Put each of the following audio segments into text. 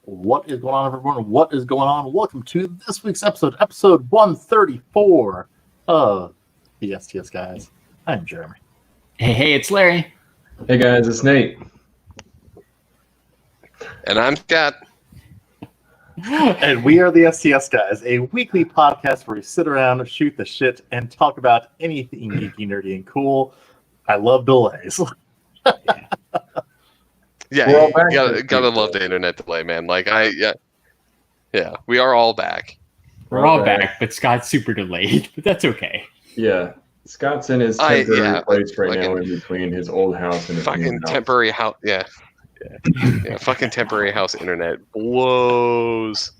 What is going on, everyone? What is going on? Welcome to this week's episode 134 of the STS Guys. I'm Jeremy. Hey, it's Larry. Hey guys, it's Nate. And I'm Scott. And we are the STS Guys, a weekly podcast where we sit around, shoot the shit, and talk about anything geeky, nerdy, and cool. I love delays. Yeah, you gotta love the internet delay, man. Yeah, we are all back. We're all back, but Scott's super delayed, but that's okay. Yeah, Scott's in his temporary place right now in between his old house and his fucking house. Temporary house. Yeah, fucking temporary house internet blows.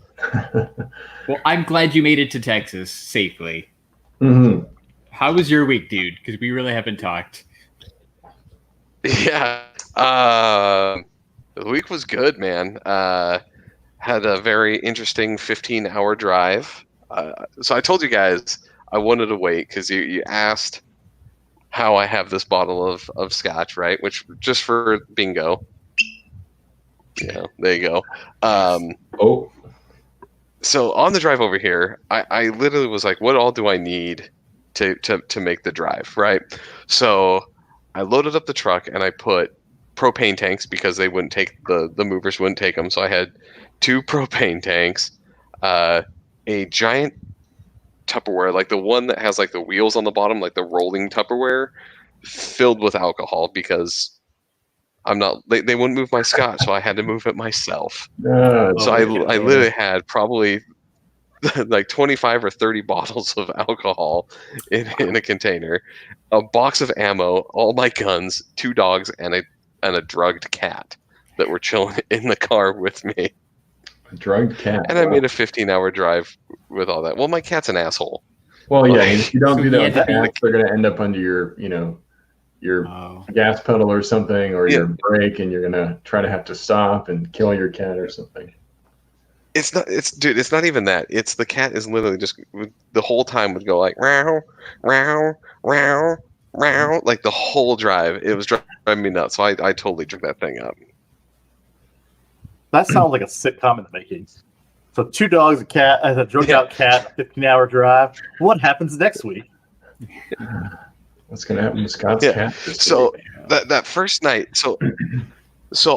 Well, I'm glad you made it to Texas safely. Mm-hmm. How was your week, dude? Because we really haven't talked. Yeah, the week was good, man. Had a very interesting 15-hour drive. So I told you guys I wanted to wait because you asked how I have this bottle of scotch, right? Which, just for bingo. Yeah, there you go. So on the drive over here, I literally was like, what all do I need to make the drive, right? So I loaded up the truck and I put propane tanks because they wouldn't take the movers wouldn't take them. So I had 2 propane tanks, a giant Tupperware, like the one that has like the wheels on the bottom, like the rolling Tupperware, filled with alcohol because they wouldn't move my scotch, so I had to move it myself. So I literally had probably like 25 or 30 bottles of alcohol in a container, a box of ammo, all my guns, 2 dogs, and a drugged cat that were chilling in the car with me. A drugged cat. And I made a 15-hour drive with all that. Well, my cat's an asshole. Well, yeah, if you don't do that with Yeah, cats, they're gonna end up under your gas pedal or something, or your brake, and you're gonna try to have to stop and kill your cat or something. It's not even that. It's the cat is literally just the whole time would go like meow, meow, meow, meow, like the whole drive. It was driving me nuts. So I totally drew that thing up. That sounds like a sitcom in the making. So 2 dogs, a cat, a drugged out cat, a 15-hour drive. What happens next week? What's gonna happen to Scott's cat? So that first night, so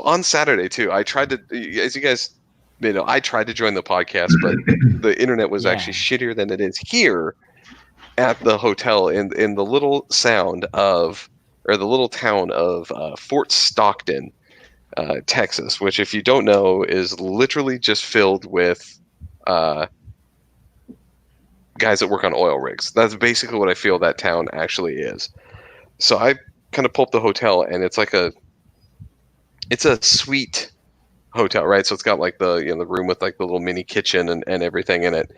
on Saturday too, I tried to, as you guys, I tried to join the podcast, but the internet was actually shittier than it is here at the hotel in the little town of Fort Stockton, Texas, which, if you don't know, is literally just filled with guys that work on oil rigs. That's basically what I feel that town actually is. So I kind of pull up the hotel, and it's a suite hotel, right? So it's got like the room with like the little mini kitchen and everything in it.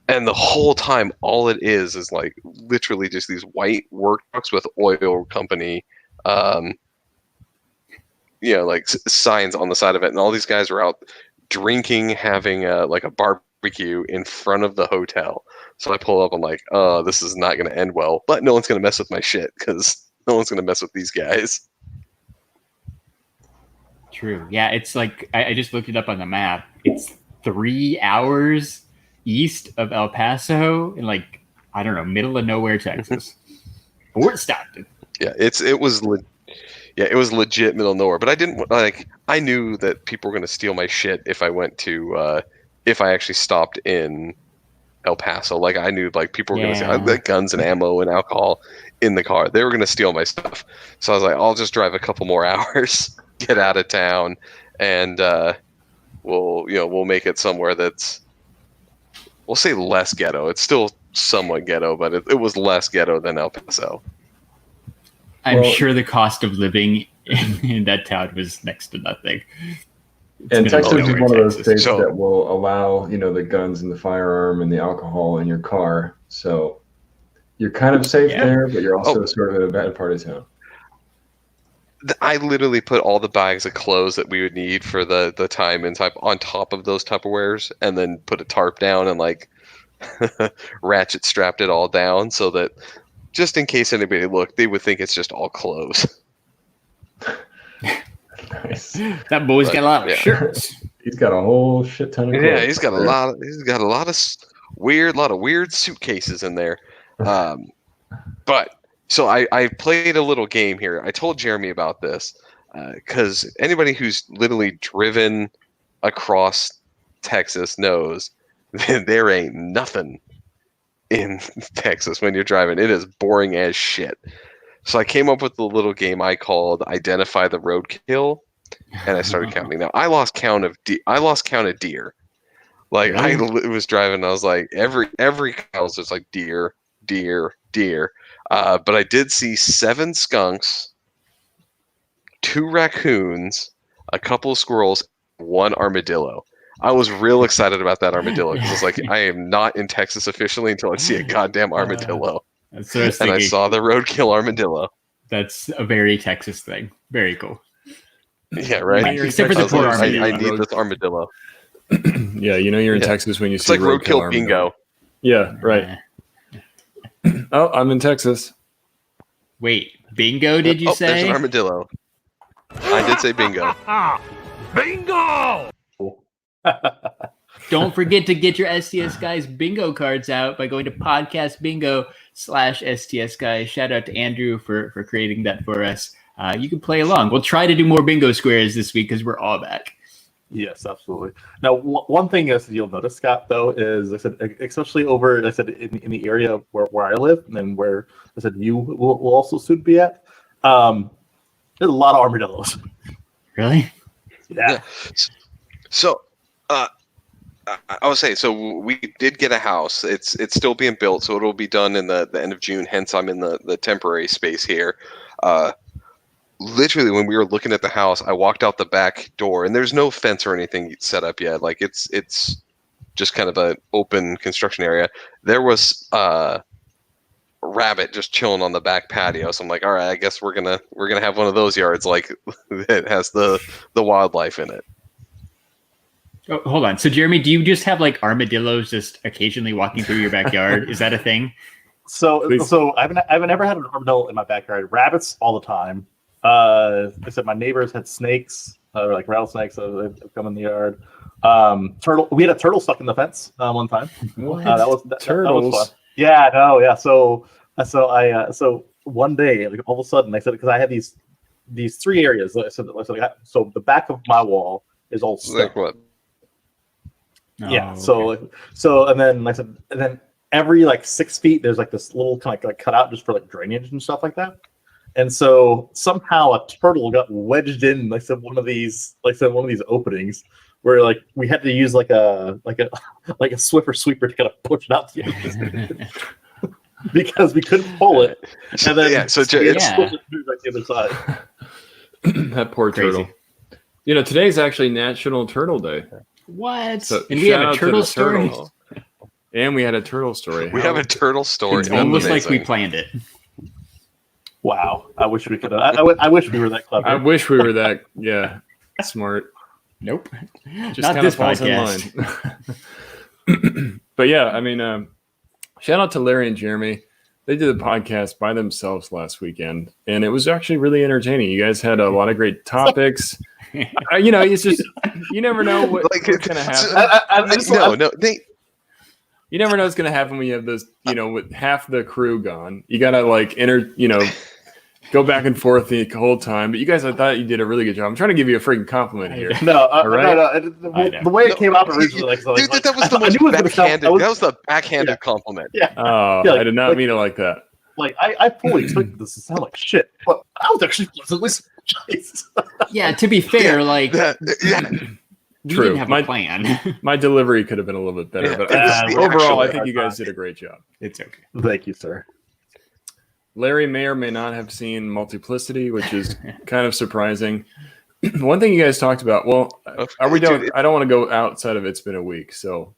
And the whole time, all it is like literally just these white work trucks with oil company, like signs on the side of it. And all these guys are out drinking, having like a barbecue in front of the hotel. So I pull up, I'm like, oh, this is not going to end well. But no one's going to mess with my shit because no one's going to mess with these guys. True. Yeah, it's like, I just looked it up on the map. It's 3 hours east of El Paso in middle of nowhere, Texas. Fort Stockton. Yeah, it was legit middle of nowhere. But I knew that people were going to steal my shit if I went to, if I actually stopped in El Paso. Like, I knew people were going to say, I've got guns and ammo and alcohol in the car. They were going to steal my stuff. So I was like, I'll just drive a couple more hours, get out of town, and we'll make it somewhere that's, we'll say, less ghetto. It's still somewhat ghetto, but it was less ghetto than El Paso. I'm sure the cost of living in that town was next to nothing. And Texas is one of those states that will allow, the guns and the firearm and the alcohol in your car. So you're kind of safe there, but you're also sort of in a bad part of town. I literally put all the bags of clothes that we would need for the time and type on top of those Tupperwares, and then put a tarp down and ratchet strapped it all down so that just in case anybody looked, they would think it's just all clothes. Nice. That boy's got a lot of shirts. He's got a whole shit ton of clothes. Yeah, he's got a lot of weird suitcases in there. But so I played a little game here. I told Jeremy about this because anybody who's literally driven across Texas knows that there ain't nothing in Texas when you're driving. It is boring as shit. So I came up with a little game I called Identify the Roadkill, and I started counting. Now I lost count of deer. Like I was driving, and I was like every cow was just like deer. But I did see 7 skunks, 2 raccoons, a couple of squirrels, 1 armadillo. I was real excited about that armadillo because it's like I am not in Texas officially until I see a goddamn armadillo. That's what I was thinking. And I saw the roadkill armadillo. That's a very Texas thing. Very cool. Yeah, right. Except for the poor armadillo. I need this armadillo. Yeah, you're in Texas when you it's see like roadkill bingo. Yeah, right. Oh, I'm in Texas. Wait, bingo? Did you say? There's an armadillo. I did say bingo. Bingo! Don't forget to get your STS Guys bingo cards out by going to podcastbingo.com/STS Guys. Shout out to Andrew for creating that for us. You can play along. We'll try to do more bingo squares this week because we're all back. Yes, absolutely. Now, one thing you'll notice, Scott, though, is I said, especially over, in the area where I live and where I said you will also soon be at, there's a lot of armadillos. Really? Yeah. So, I would say, so we did get a house. It's still being built, so it'll be done in the end of June. Hence, I'm in the temporary space here. Literally, when we were looking at the house, I walked out the back door, and there's no fence or anything set up yet. Like it's just kind of an open construction area. There was a rabbit just chilling on the back patio. So I'm like, all right, I guess we're gonna have one of those yards like that has the wildlife in it. Oh, hold on. So, Jeremy, do you just have like armadillos just occasionally walking through your backyard? Is that a thing? So I've never had an armadillo in my backyard. Rabbits all the time. I said my neighbors had snakes, like rattlesnakes that come in the yard. Turtle. We had a turtle stuck in the fence one time. What? That was Turtles? fun. Yeah, no, yeah. So one day, like all of a sudden, I said because I had these 3 areas. So the back of my wall is all stuck. Like what? Yeah. Okay. So and then I said, and then every like 6 feet, there's like this little kind of like cutout just for like drainage and stuff like that. And so somehow a turtle got wedged in like one of these openings where like we had to use like a Swiffer sweeper to kind of push it out the edges because we couldn't pull it. And then yeah, so it's supposed to move like the other side. That poor turtle. Today's actually National Turtle Day. What? So and we have a turtle story. And we had a turtle story. We have a turtle story. It's almost like we planned it. Wow. I wish we could. I wish we were that clever. I wish we were that smart. Nope. Just not kind this of falls podcast. in line. But yeah, I mean, shout out to Larry and Jeremy. They did the podcast by themselves last weekend, and it was actually really entertaining. You guys had a lot of great topics. It's just you never know what's going to happen. You never know what's going to happen when you have this, with half the crew gone. You got to go back and forth the whole time. But you guys, I thought you did a really good job. I'm trying to give you a freaking compliment here. No, right? The way it came out originally, that was the most backhanded. That was the backhanded compliment. Yeah. Oh, yeah, I did not mean it like that. Like I fully expected this to sound like shit, but I was actually pleasantly surprised. Yeah, to be fair, we True. didn't have a plan. My delivery could have been a little bit better, but the overall, I actual- think you guys did a great job. It's okay. Thank you, sir. Larry may or may not have seen Multiplicity, which is kind of surprising. One thing you guys talked about, are we done? I don't want to go outside of It's Been a Week. So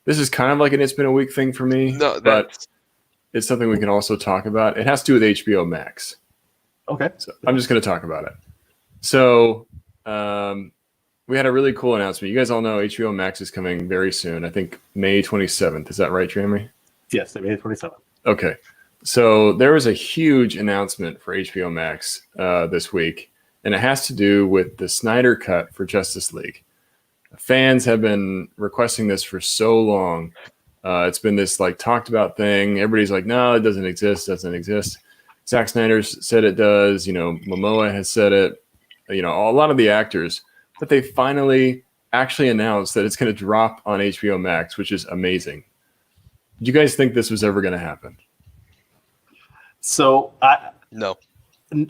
this is kind of like an It's Been a Week thing for me, but it's something we can also talk about. It has to do with HBO Max. Okay. So I'm just going to talk about it. So we had a really cool announcement. You guys all know HBO Max is coming very soon. I think May 27th. Is that right, Jeremy? Yes, May 27th. Okay. So there was a huge announcement for HBO Max this week. and it has to do with the Snyder Cut for Justice League. Fans have been requesting this for so long. It's been this like talked about thing. Everybody's like, no, it doesn't exist. Zack Snyder said it does. Momoa has said it. A lot of the actors. But they finally actually announced that it's going to drop on HBO Max, which is amazing. Do you guys think this was ever going to happen? So No.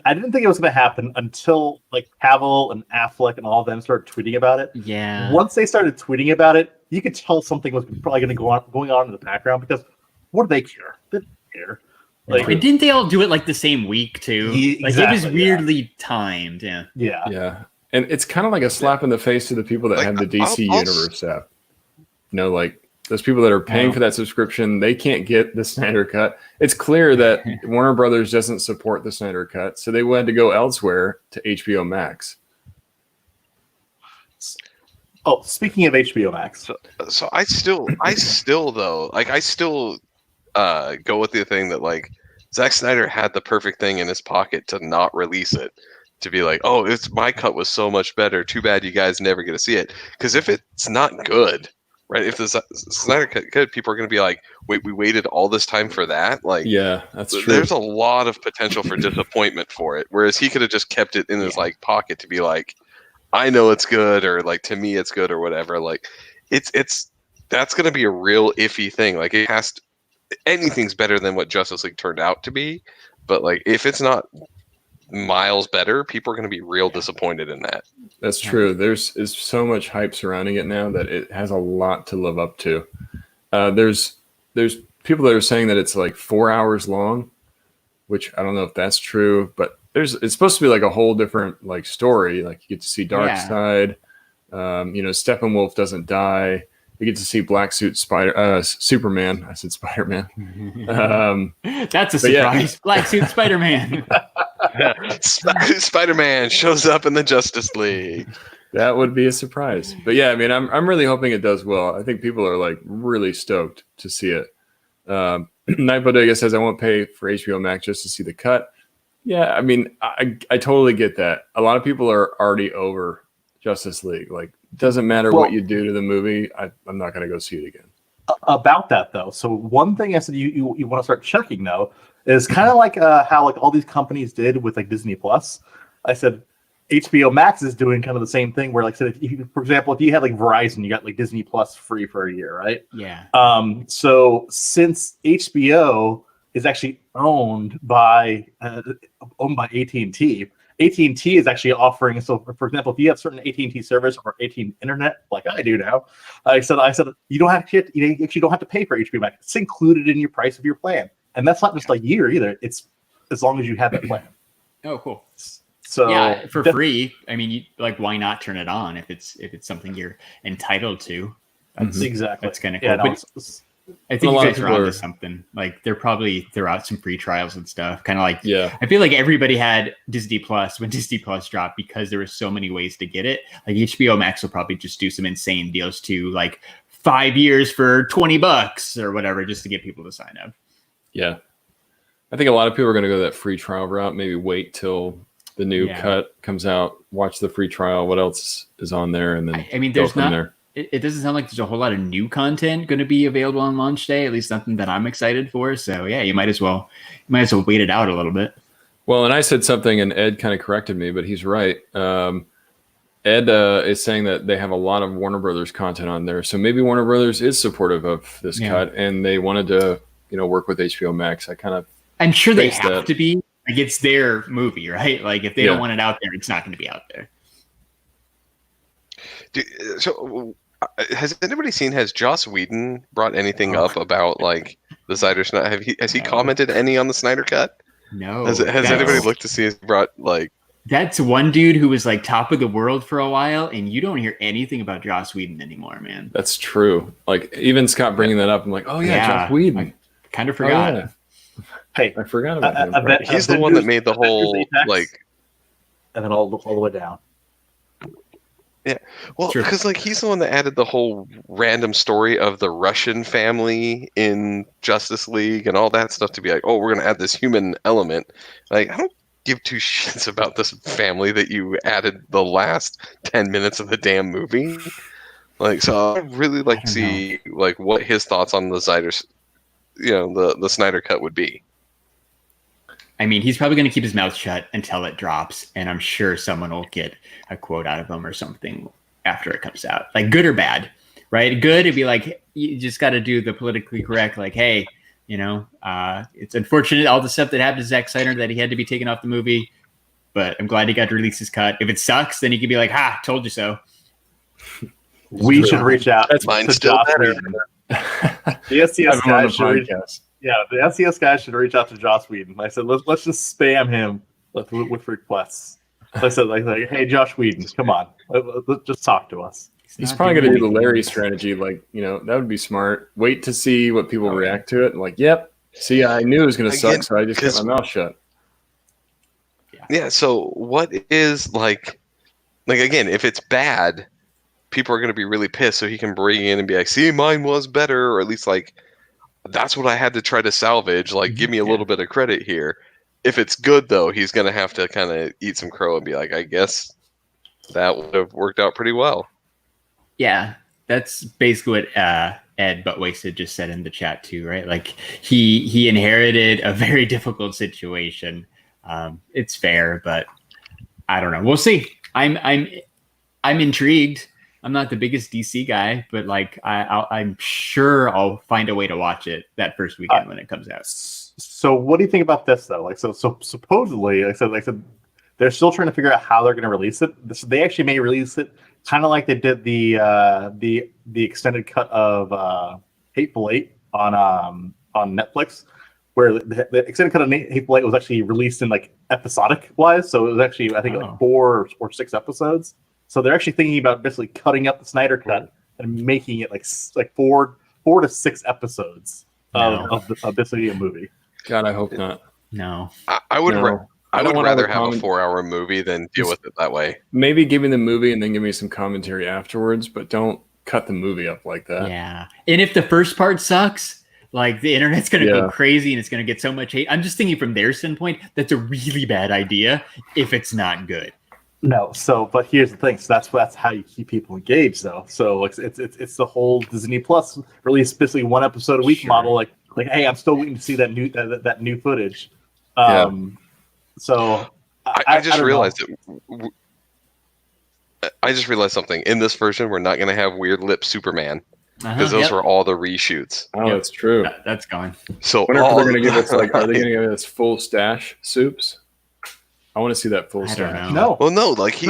I didn't think it was going to happen until like Cavill and Affleck and all of them started tweeting about it. Yeah. Once they started tweeting about it, you could tell something was probably going to going on in the background, because what do they care? They don't care. Like, and didn't they all do it like the same week too? Exactly, it was weirdly timed. Yeah. Yeah. And it's kind of like a slap in the face to the people that have the DC Universe app. Like those people that are paying for that subscription, they can't get the Snyder Cut. It's clear that Warner Brothers doesn't support the Snyder Cut, so they had to go elsewhere to HBO Max. Oh, speaking of HBO Max, so I still though, like I still go with the thing that like Zack Snyder had the perfect thing in his pocket to not release it, to be like, oh, my cut was so much better. Too bad you guys never get to see it. Because if it's not good, right? If the Snyder cut good, people are going to be like, wait, we waited all this time for that? Like, yeah, that's true. There's a lot of potential for disappointment for it. Whereas he could have just kept it in his like pocket to be like, I know it's good, or like to me it's good, or whatever. Like, it's that's going to be a real iffy thing. Like, it has to, anything's better than what Justice League turned out to be, but like if it's not miles better, people are going to be real disappointed in that. That's true. There's so much hype surrounding it now that it has a lot to live up to. There's people that are saying that it's like 4 hours long, which I don't know if that's true, but it's supposed to be like a whole different like story. Like you get to see Darkseid. Steppenwolf doesn't die. You get to see Black Suit Superman. I said Spider-Man. That's a surprise. Yeah. Black Suit Spider-Man. Spider-Man shows up in the Justice League. That would be a surprise. But yeah, I mean, I'm really hoping it does well. I think people are like really stoked to see it. Night Bodega says, I won't pay for HBO Max just to see the cut. Yeah, I mean, I totally get that. A lot of people are already over Justice League. Like, it doesn't matter what you do to the movie. I'm not going to go see it again. About that, though. So one thing I said you want to start checking, though, is kind of like how like all these companies did with like Disney Plus. I said HBO Max is doing kind of the same thing where, like, so for example, if you had like Verizon, you got like Disney Plus free for a year, right? Yeah. So since HBO is actually owned by AT&T, AT&T is actually offering. So, for example, if you have certain AT&T service or AT&T internet, like I do now, I said you don't have to. You actually don't have to pay for HBO Max. It's included in your price of your plan, and that's not just a year either. It's as long as you have that plan. Oh, cool. So yeah, for free. I mean, why not turn it on if it's something you're entitled to? That's exactly. That's kind of cool. Yeah, I think you guys are onto something. Like, they're probably throw out some free trials and stuff. Kind of like, I feel like everybody had Disney Plus when Disney Plus dropped because there were so many ways to get it. Like, HBO Max will probably just do some insane deals too, like 5 years for $20 or whatever, just to get people to sign up. Yeah, I think a lot of people are going to go that free trial route. Maybe wait till the new cut comes out, watch the free trial, what else is on there, and then I mean, there's not. There. It doesn't sound like there's a whole lot of new content going to be available on launch day. At least nothing that I'm excited for. So yeah, you might as well wait it out a little bit. Well, and I said something, and Ed kind of corrected me, but he's right. Ed is saying that they have a lot of Warner Brothers content on there, so maybe Warner Brothers is supportive of this cut, and they wanted to, work with HBO Max. I'm sure they have to be. Like, it's their movie, right? Like, if they don't want it out there, it's not going to be out there. So, has anybody seen? Has Joss Whedon brought anything up about like the Snyder? Has he commented any on the Snyder Cut? No. Has anybody looked to see if he brought like? That's one dude who was like top of the world for a while, and you don't hear anything about Joss Whedon anymore, man. That's true. Like, even Scott bringing that up, I'm like, oh yeah, Joss Whedon. I kind of forgot. Oh, yeah. Hey, I forgot about him. He's the one that made the whole like, and then all the way down. Yeah, well, because like he's the one that added the whole random story of the Russian family in Justice League and all that stuff to be like, oh, we're gonna add this human element. Like, I don't give two shits about this family that you added the last 10 minutes of the damn movie. Like, so I'd really like to see like what his thoughts on the the Snyder Cut would be. I mean, he's probably going to keep his mouth shut until it drops, and I'm sure someone will get a quote out of him or something after it comes out, like good or bad, right? Good, it'd be like, you just got to do the politically correct, like, hey, it's unfortunate all the stuff that happened to Zack Snyder that he had to be taken off the movie, but I'm glad he got to release his cut. If it sucks, then he could be like, ha, told you so. We should reach out. That's mine still better. The STS guys should the STS guys should reach out to Joss Whedon. I said, let's just spam him with requests. I said, like, hey, Josh Whedon, come on, let's just talk to us. He's probably going to do the Larry strategy, like, that would be smart. Wait to see what people react to it. And like, yep, see, I knew it was going to suck, so I just kept my mouth shut. Yeah. So what is like again, if it's bad, people are going to be really pissed. So he can bring in and be like, see, mine was better, or at least like, that's what I had to try to salvage. Like, give me a little bit of credit here. If it's good, though, he's going to have to kind of eat some crow and be like, I guess that would have worked out pretty well. Yeah, that's basically what Ed But Wasted just said in the chat too, right? Like he inherited a very difficult situation. It's fair, but I don't know. We'll see. I'm intrigued. I'm not the biggest DC guy, but like I'm sure I'll find a way to watch it that first weekend when it comes out. So what do you think about this though? Like, so supposedly, like I said, they're still trying to figure out how they're going to release it. So they actually may release it kind of like they did the extended cut of Hateful Eight on Netflix, where the extended cut of Hateful Eight was actually released in like episodic wise. So it was actually, I think, like 4 or 6 episodes. So they're actually thinking about basically cutting up the Snyder Cut and making it like 4 to 6 episodes of basically a movie. God, I hope not. No, I would. No. I would rather have a 4-hour movie than deal with it that way. Maybe give me the movie and then give me some commentary afterwards, but don't cut the movie up like that. Yeah. And if the first part sucks, like the internet's going to go crazy and it's going to get so much hate. I'm just thinking from their standpoint, that's a really bad idea if it's not good. No. But here's the thing. So that's how you keep people engaged, though. So it's the whole Disney Plus release basically 1 episode a week model. Like, hey, I'm still waiting to see that new footage. So I just realized it. I just realized something. In this version, we're not going to have weird lip Superman because those were all the reshoots. Oh, that's true. That's gone. So wonder if they're going to give us are they going to give us full stash soups? I want to see that full stash. No. Well, no. Like he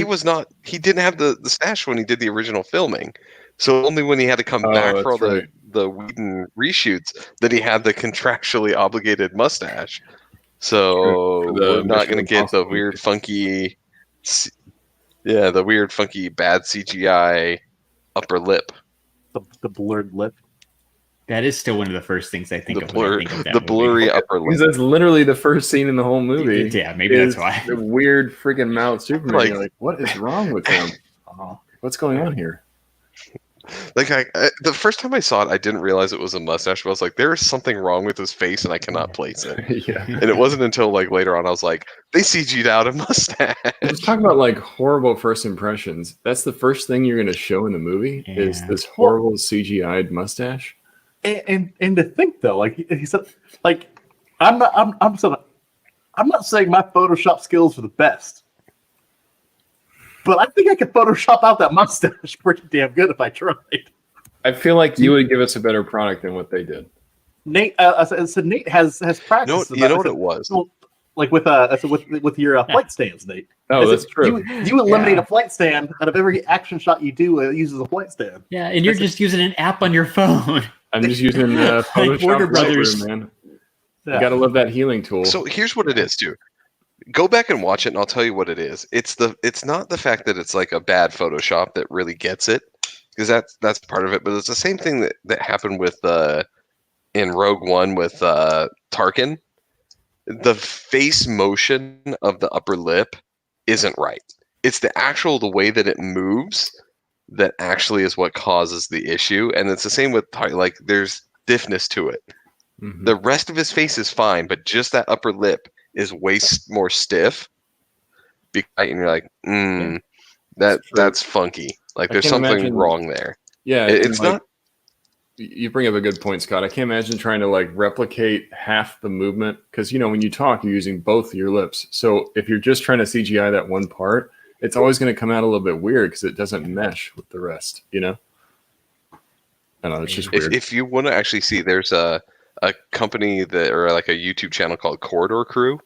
was not. He didn't have the stash when he did the original filming. So only when he had to come back for all the Whedon reshoots that he had the contractually obligated mustache. So we're not going to get the weird, funky, the weird, funky, bad CGI upper lip. The blurred lip. That is still one of the first things I think of. The blurry upper lip. That's literally the first scene in the whole movie. Yeah, maybe that's why. The weird freaking mouth Superman. You're like, what is wrong with him? What's going on here? Like the first time I saw it, I didn't realize it was a mustache. But I was like, "There is something wrong with his face, and I cannot place it." And it wasn't until like later on I was like, "They CG'd out a mustache." Let's talk about like horrible first impressions. That's the first thing you're going to show in the movie is this horrible CGI'd mustache. And to think though, like he said, like I'm not saying my Photoshop skills are the best. But I think I could Photoshop out that mustache pretty damn good if I tried. I feel like you would give us a better product than what they did. Nate, so Nate has practiced. You know what it was? Like with your flight stands, Nate. Oh, that's true. You eliminate a flight stand out of every action shot you do. It uses a flight stand. Yeah, and you're just using an app on your phone. I'm just using Photoshop Warner Brothers, man. Yeah. You gotta love that healing tool. So here's what it is, too. Go back and watch it, and I'll tell you what it is. It's not the fact that it's like a bad Photoshop that really gets it, because that's part of it. But it's the same thing that happened with in Rogue One with Tarkin. The face motion of the upper lip isn't right. It's the way that it moves that actually is what causes the issue, and it's the same with like there's stiffness to it. Mm-hmm. The rest of his face is fine, but just that upper lip is way more stiff. And you're like, that's funky. Like there's something wrong there. Yeah, it's not. You bring up a good point, Scott. I can't imagine trying to like replicate half the movement because when you talk, you're using both of your lips. So if you're just trying to CGI that one part, it's always going to come out a little bit weird because it doesn't mesh with the rest. I don't know. It's just weird. If you want to actually see, there's a company or like a YouTube channel called Corridor Crew.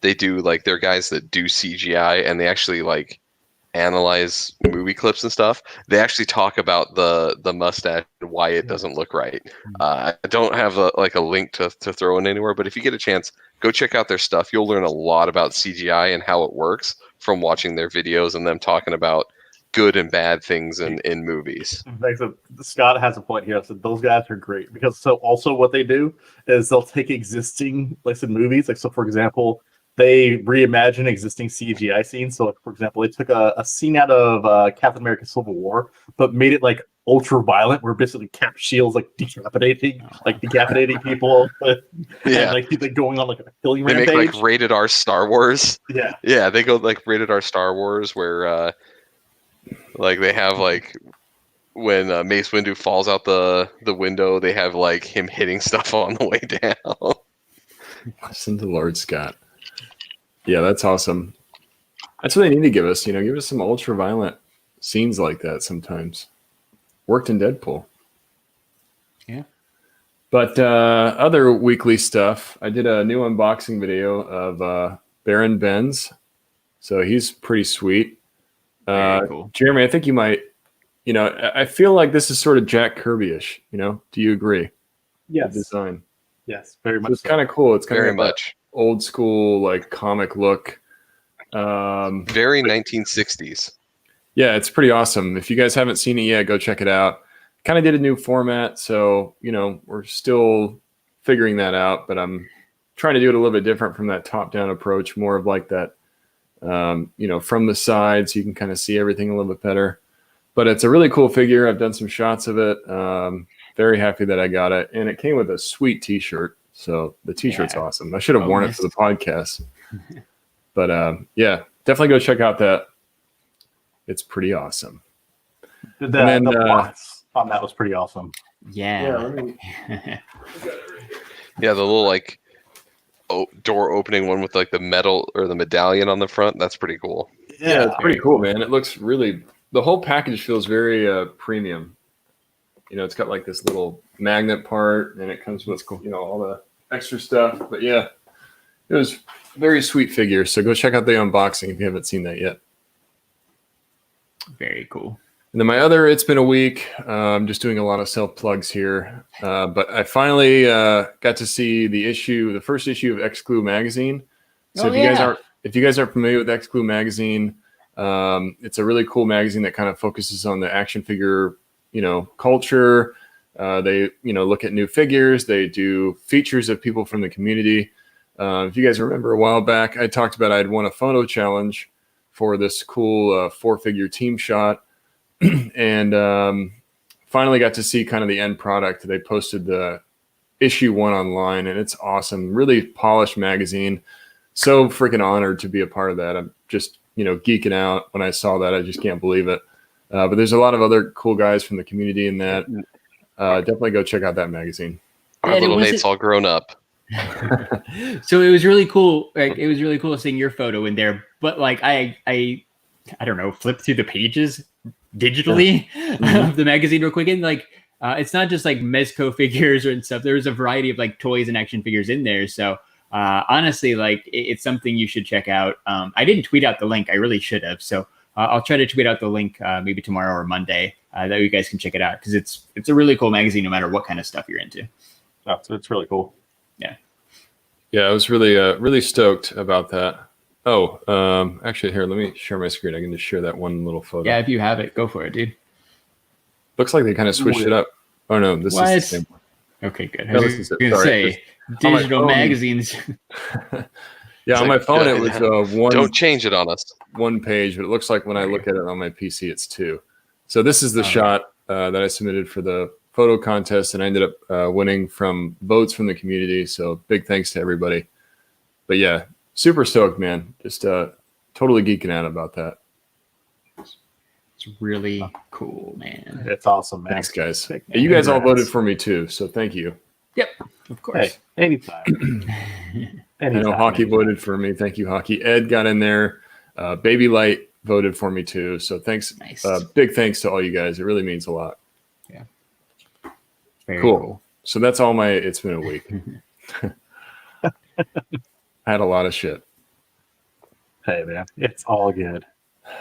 They do like they're guys that do CGI and they actually like analyze movie clips and stuff. They actually talk about the mustache and why it doesn't look right. I don't have a link to throw in anywhere, but if you get a chance, go check out their stuff. You'll learn a lot about CGI and how it works from watching their videos and them talking about good and bad things in movies. So Scott has a point here. So those guys are great because also what they do is they'll take existing movies. Like so, for example, they reimagine existing CGI scenes. So, for example, they took a scene out of Captain America: Civil War, but made it like ultra violent, where basically Cap shields decapitating people. Yeah, and, he's going on a killing rampage. They make rated R Star Wars. Yeah, they go rated R Star Wars, where they have when Mace Windu falls out the window, they have him hitting stuff on the way down. Listen to Lord Scott. Yeah, that's awesome. That's what they need to give us. Give us some ultra violent scenes like that sometimes. Worked in Deadpool. Yeah. But other weekly stuff, I did a new unboxing video of Baron Benz. So he's pretty sweet. Very cool. Jeremy, I think you might, I feel like this is sort of Jack Kirby-ish, do you agree? Yes. The design. Yes, very much. It's kind of cool. It's kind very of much old school comic look. Very 1960s. Yeah, it's pretty awesome. If you guys haven't seen it yet, go check it out. Kind of did a new format, so we're still figuring that out, but I'm trying to do it a little bit different from that top-down approach, more of that from the side, so you can kind of see everything a little bit better. But it's a really cool figure. I've done some shots of it. Very happy that I got it, and it came with a sweet T-shirt. So the T-shirt's awesome. I should have worn it for the podcast. But definitely go check out that. It's pretty awesome. The box on that was pretty awesome. Yeah. Yeah, the little door opening one with the metal or the medallion on the front. That's pretty cool. Yeah, it's pretty cool, man. It looks really. The whole package feels very premium. It's got this little magnet part, and it comes with all the extra stuff. But yeah, it was a very sweet figure. So go check out the unboxing if you haven't seen that yet. Very cool. And then my other, it's been a week. I'm just doing a lot of self plugs here, but I finally got to see the first issue of X-Clue magazine. So if you guys aren't familiar with X-Clue magazine, it's a really cool magazine that kind of focuses on the action figure culture. They look at new figures. They do features of people from the community. If you guys remember a while back, I talked about I'd won a photo challenge for this cool 4-figure team shot, and finally got to see kind of the end product. They posted the issue 1 online, and it's awesome. Really polished magazine. So freaking honored to be a part of that. I'm just geeking out when I saw that. I just can't believe it. But there's a lot of other cool guys from the community in that. Definitely go check out that magazine. Our little Nate's all grown up. So it was really cool. It was really cool seeing your photo in there. But I don't know, flip through the pages digitally of the magazine real quick, and it's not just Mezco figures and stuff. There's a variety of toys and action figures in there. So honestly, it's something you should check out. I didn't tweet out the link. I really should have. So I'll try to tweet out the link maybe tomorrow or Monday that you guys can check it out, because it's a really cool magazine no matter what kind of stuff you're into. Oh, so it's really cool. Yeah, I was really stoked about that. Oh, actually, here, let me share my screen. I can just share that one little photo. Yeah, if you have it, go for it, dude. Looks like they kind of switched it up. Oh no, this is the same one. Okay, good. No, this is it. I was going to say, digital magazines. Yeah, on my phone it was one. Don't change it on us. One page, but it looks like when I look at it on my PC, it's 2. So this is the shot that I submitted for the photo contest, and I ended up winning from votes from the community. So big thanks to everybody. But yeah, super stoked, man. Just totally geeking out about that. It's really cool, man. It's awesome, man. Thanks, guys. Hey, you guys all voted for me too, so thank you. Yep, of course. Hey, anytime. I know Hockey voted for me. Thank you, Hockey. Ed got in there. Baby Light voted for me too. So thanks. Nice. Big thanks to all you guys. It really means a lot. Yeah. Very Cool. So that's all my. It's been a week. I had a lot of shit. Hey, man, it's all good.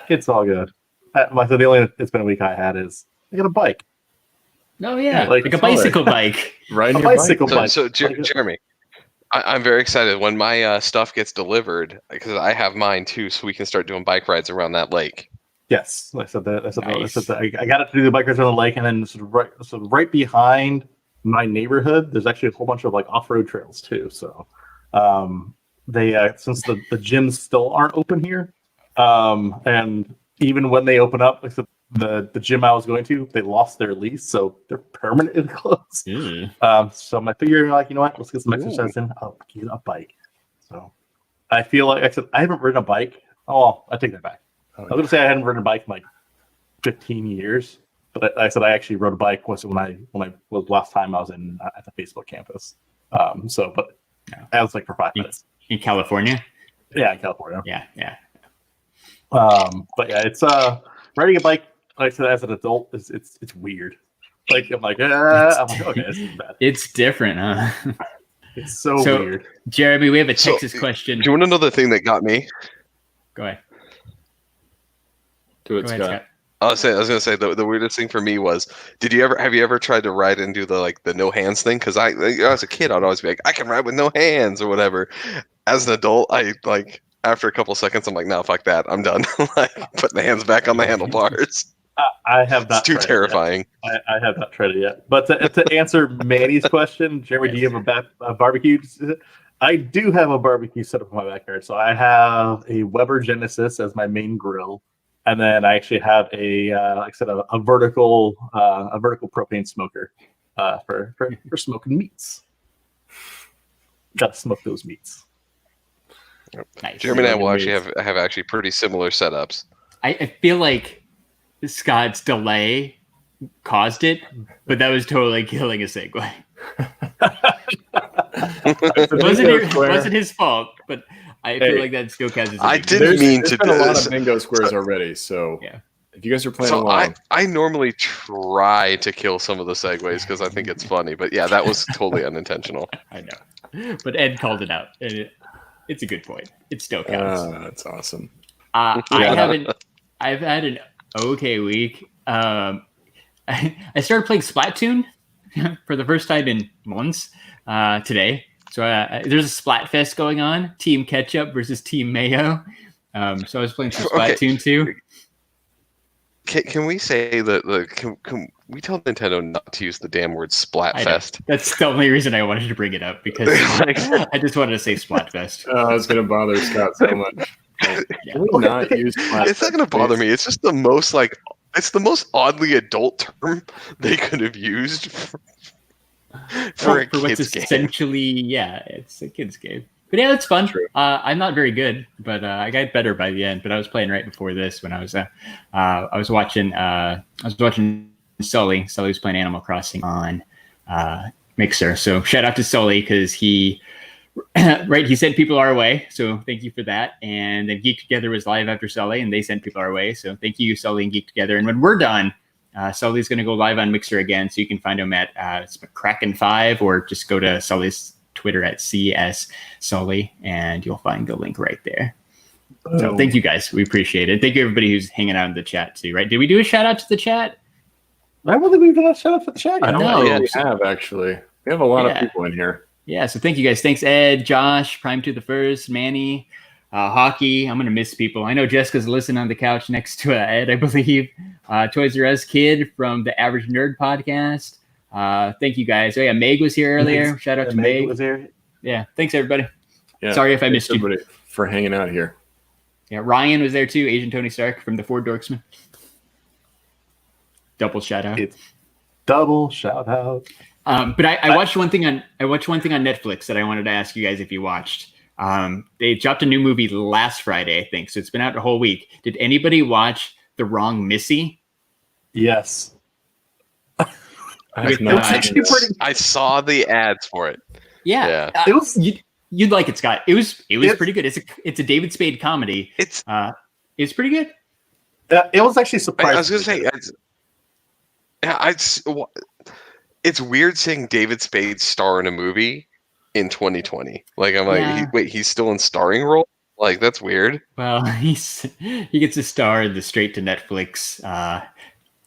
It's all good. So the only it's been a week I had is I got a bike. Oh yeah, like a bicycle bike. Right. A bicycle bike. So Jeremy, I'm very excited when my stuff gets delivered because I have mine too, so we can start doing bike rides around that lake. Yes, I said that. Nice. I got it to do the bike rides around the lake, and then right behind my neighborhood, there's actually a whole bunch of like off-road trails too. So they since the gyms still aren't open here, and even when they open up, like the gym I was going to, they lost their lease, so they're permanently closed. So I'm figuring, like, you know what, let's get some exercise in. I'll get a bike. So I feel like I haven't ridden a bike. Oh, I take that back. I was gonna say I hadn't ridden a bike in like 15 years, but I said I actually rode a bike when I was last time I was at the Facebook campus. But I was like for 5 minutes in California. Yeah, in California. Yeah. But yeah, it's riding a bike. Like I said, as an adult, it's weird. Like I'm like, okay, this is bad. It's different, huh? It's so weird. Jeremy, we have a Texas question. Do you want to know the thing that got me? Go ahead. Do it, Scott. I was gonna say the weirdest thing for me was, have you ever tried to ride and do the no hands thing? Because as a kid, I'd always be like, I can ride with no hands or whatever. As an adult, after a couple seconds, I'm like, no, fuck that, I'm done. Like putting the hands back on the handlebars. I have not. It's too terrifying. I have not tried it yet. But to answer Manny's question, Jeremy, do you have a barbecue? I do have a barbecue set up in my backyard. So I have a Weber Genesis as my main grill, and then I actually have a vertical propane smoker for smoking meats. Got to smoke those meats. Nice. Jeremy and I will actually have actually pretty similar setups. I feel like Scott's delay caused it, but that was totally killing a segue. It wasn't his fault, but I feel like that still counts as I didn't mean to do a lot of bingo squares already, so yeah. If you guys are playing along. I normally try to kill some of the segues because I think it's funny, but yeah, that was totally unintentional. I know. But Ed called it out. And it's a good point. It still counts. That's awesome. I've had an okay week. I started playing Splatoon for the first time in months today. So there's a Splatfest going on. Team Ketchup versus Team Mayo. So I was playing some Splatoon too. Can we say that can we tell Nintendo not to use the damn word Splatfest? That's the only reason I wanted to bring it up, because I just wanted to say Splatfest. It's going to bother Scott so much. It's not going to bother me. It's just the most it's the most oddly adult term they could have used for a what's kid's game. Essentially, it's a kid's game. But yeah, it's fun. I'm not very good, but I got better by the end. But I was playing right before this when I was watching Sully. Sully was playing Animal Crossing on Mixer. So shout out to Sully, because he sent people our way. So thank you for that. And then Geek Together was live after Sully, and they sent people our way. So thank you, Sully and Geek Together. And when we're done, Sully's going to go live on Mixer again. So you can find him at Kraken5, or just go to Sully's Twitter at CS Sully, and you'll find the link right there. So thank you guys. We appreciate it. Thank you everybody who's hanging out in the chat too, right? Did we do a shout out to the chat? I don't think we've done a shout out for the chat yet. I don't know. We have, actually. We have a lot of people in here. Yeah, so thank you guys. Thanks, Ed, Josh, Prime to the First, Manny, Hockey. I'm going to miss people. I know Jessica's listening on the couch next to Ed, I believe. Toys R Us Kid from the Average Nerd Podcast. Thank you guys. Oh yeah, Meg was here earlier. Shout out to Meg. Was here. Yeah, thanks everybody. Yeah, sorry if I missed you. For hanging out here. Yeah, Ryan was there too. Asian Tony Stark from the Four Dorksmen. Double shout out. Double shout out. But I watched one thing on Netflix that I wanted to ask you guys if you watched. They dropped a new movie last Friday, I think. So it's been out a whole week. Did anybody watch The Wrong Missy? Yes. I saw the ads for it. Yeah. It was you'd like it, Scott. It was pretty good. It's a David Spade comedy. It's pretty good. It was actually surprising. I was going to say, it's weird seeing David Spade star in a movie in 2020. Like, I'm like, wait, he's still in starring role? Like, that's weird. Well, he gets a star in the straight to Netflix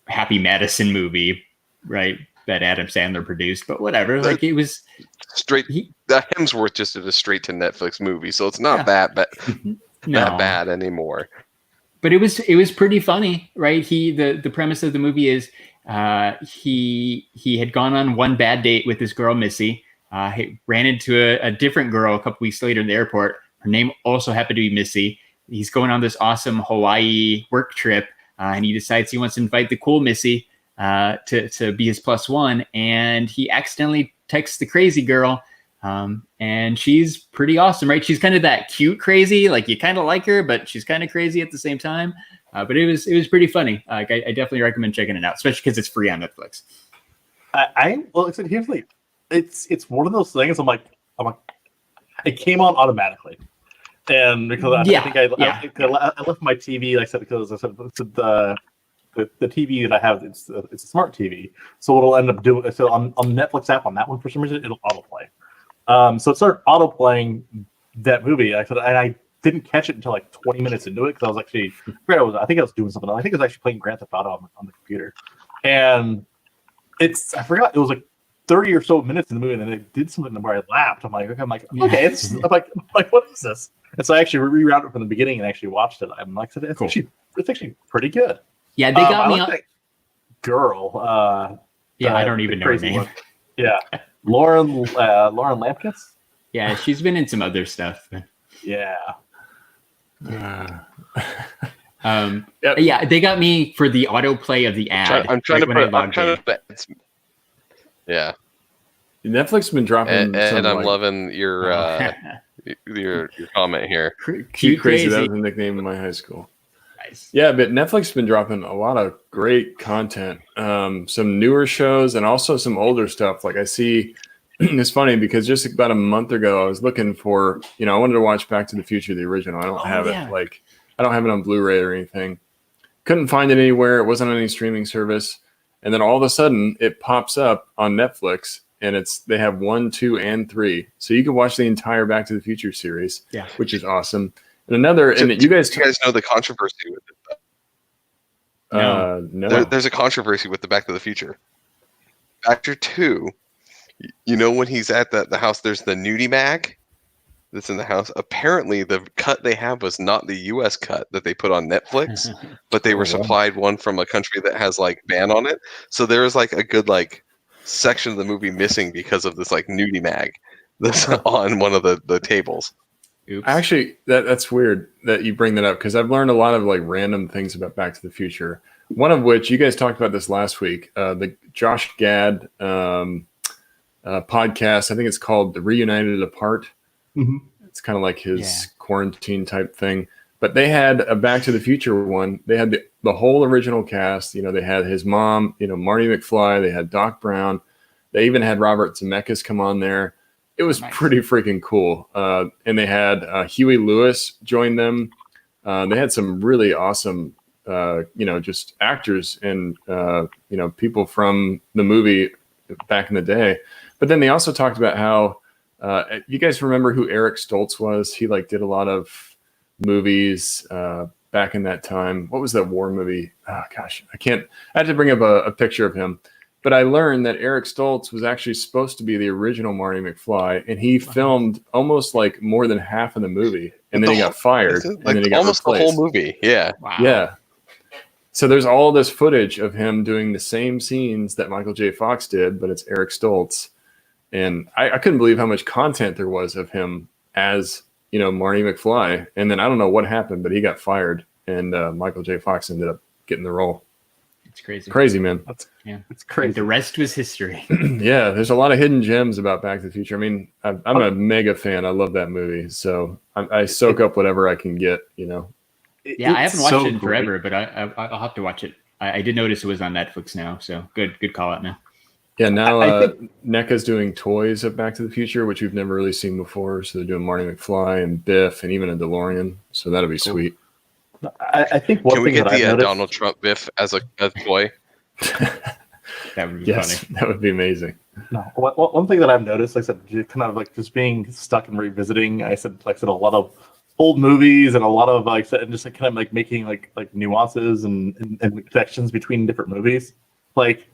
Happy Madison movie, right? That Adam Sandler produced, but whatever. Like, it was straight. Hemsworth just did a straight to Netflix movie, so it's not that bad anymore. But it was pretty funny, right? The premise of the movie is he had gone on one bad date with this girl Missy. He ran into a different girl a couple weeks later in the airport. Her name also happened to be Missy. He's going on this awesome Hawaii work trip, and he decides he wants to invite the cool Missy to be his plus one, and he accidentally texts the crazy girl, and she's pretty awesome, right? She's kind of that cute crazy, like you kind of like her, but she's kind of crazy at the same time. But it was pretty funny. I definitely recommend checking it out, especially because it's free on Netflix. Here's like, it's one of those things. I'm like, it came on automatically, and because I think I left my TV, like I said, because I said the TV that I have, it's a smart TV, so it'll end up doing so on the Netflix app on that one for some reason it'll autoplay. So it started autoplaying that movie. I didn't catch it until like 20 minutes into it because I was actually I think I was doing something. I think I was actually playing Grand Theft Auto on the computer, and I forgot it was like 30 or so minutes in the movie, and then they did something where I laughed. I'm like, okay, it's I'm like, what is this? And so I actually rerouted it from the beginning and actually watched it. I'm like, it's actually pretty good. Yeah, they got me on that girl. I don't even know her name. One. Yeah, Lauren Lampkins. Yeah, she's been in some other stuff. Yeah. Yeah, they got me for the autoplay of the ad. I'm trying to yeah. Netflix has been dropping. And I'm loving your comment here. Cute crazy. That was the nickname in my high school. Nice. Yeah, but Netflix has been dropping a lot of great content. Some newer shows and also some older stuff. Like I see, it's funny because just about a month ago, I was looking for, I wanted to watch Back to the Future, the original. I don't have it. Like, I don't have it on Blu-ray or anything. Couldn't find it anywhere. It wasn't on any streaming service. And then all of a sudden it pops up on Netflix and they have 1, 2, and 3. So you can watch the entire Back to the Future series, which is awesome. And you guys know the controversy with it. No. There's a controversy with the Back to the Future. Factor 2, when he's at the house, there's the nudie mag that's in the house. Apparently, the cut they have was not the U.S. cut that they put on Netflix, but they were supplied one from a country that has like ban on it. So there was like a good like section of the movie missing because of this like nudie mag that's on one of the tables. Oops. Actually, that's weird that you bring that up because I've learned a lot of like random things about Back to the Future. One of which you guys talked about this last week. The Josh Gad podcast. I think it's called The Reunited Apart. Mm-hmm. It's kind of like his quarantine type thing. But they had a Back to the Future one. They had the whole original cast. They had his mom, Marty McFly. They had Doc Brown. They even had Robert Zemeckis come on there. It was pretty freaking cool. And they had Huey Lewis join them. They had some really awesome, just actors and, people from the movie back in the day. But then they also talked about how, you guys remember who Eric Stoltz was? He did a lot of movies back in that time. What was that war movie? Oh, gosh, I had to bring up a picture of him. But I learned that Eric Stoltz was actually supposed to be the original Marty McFly, and he filmed almost more than half of the movie, and then he got fired, and then he got almost replaced. The whole movie. Yeah, wow. Yeah. So there's all this footage of him doing the same scenes that Michael J. Fox did, but it's Eric Stoltz, and I couldn't believe how much content there was of him as Marty McFly. And then I don't know what happened, but he got fired, and Michael J. Fox ended up getting the role. It's crazy. Crazy, man. It's crazy. The rest was history. Yeah, there's a lot of hidden gems about Back to the Future. I mean, I'm a mega fan. I love that movie, so I soak up whatever I can get. Yeah, I haven't watched it in forever, but I'll have to watch it. I did notice it was on Netflix now, so good call out now. Yeah, now NECA's doing toys of Back to the Future, which we've never really seen before. So they're doing Marty McFly and Biff and even a DeLorean. So that'll be sweet. I think Can we get the Donald Trump Biff as a toy? That would be funny. That would be amazing. No, one thing that I've noticed, like I said, kind of like just being stuck and revisiting. I said a lot of old movies and a lot of and just kind of like making like nuances and connections between different movies. Like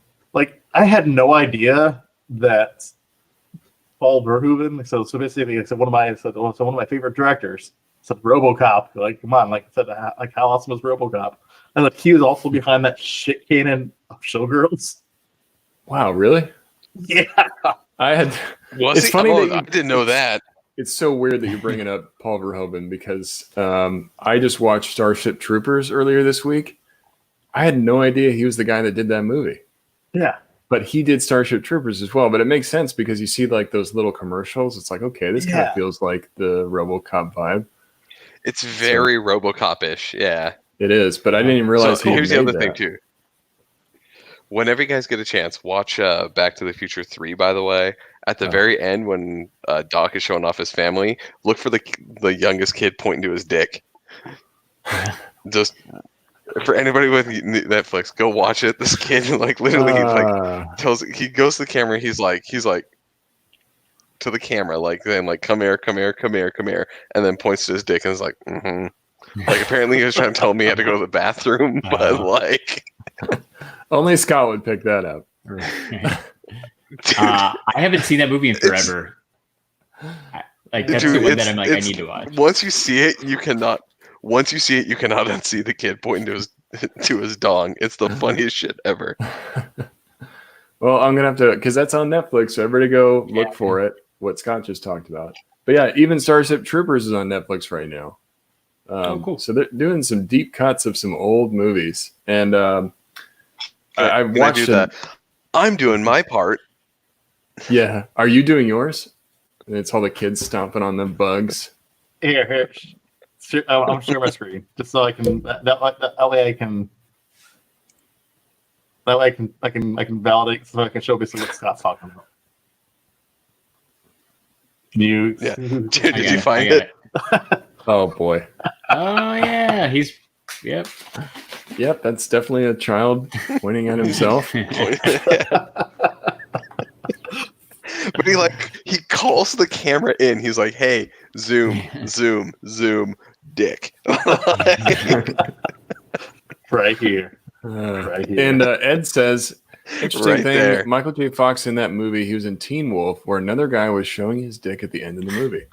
I had no idea that Paul Verhoeven. So basically, one of my favorite directors. Said RoboCop. Like, come on, how awesome was RoboCop? And he was also behind that shit canon of Showgirls. Wow, really? Yeah. It's funny I didn't know that. It's so weird that you're bringing up Paul Verhoeven because I just watched Starship Troopers earlier this week. I had no idea he was the guy that did that movie. Yeah. But he did Starship Troopers as well. But it makes sense because you see those little commercials. It's like, okay, this kind of feels like the RoboCop vibe. It's very RoboCop-ish, yeah. It is, but I didn't even realize. So here's the other thing too. Whenever you guys get a chance, watch Back to the Future 3. By the way, at the very end when Doc is showing off his family, look for the youngest kid pointing to his dick. Just for anybody with Netflix, go watch it. This kid literally he goes to the camera. He's like to the camera, come here, and then points to his dick and is like, mm-hmm. Apparently he was trying to tell me he had to go to the bathroom, but only Scott would pick that up. I haven't seen that movie in forever. That's the one that I'm I need to watch. Once you see it, you cannot unsee the kid pointing to his dong. It's the funniest shit ever. Well, I'm gonna have to, because that's on Netflix, so everybody go look for it. What Scott just talked about. But yeah, even Starship Troopers is on Netflix right now. Cool. So they're doing some deep cuts of some old movies, and I watched that. I'm doing my part. Yeah, are you doing yours? And it's all the kids stomping on the bugs. Here. I'm share my screen just so I can that way I can validate, so I can show basically what Scott's talking about. Did you find it? Oh boy. Oh yeah, Yep, that's definitely a child pointing at himself. But he calls the camera in. He's like, "Hey, zoom, dick." Right here. And Ed says, interesting thing, there. Michael J. Fox in that movie, he was in Teen Wolf, where another guy was showing his dick at the end of the movie.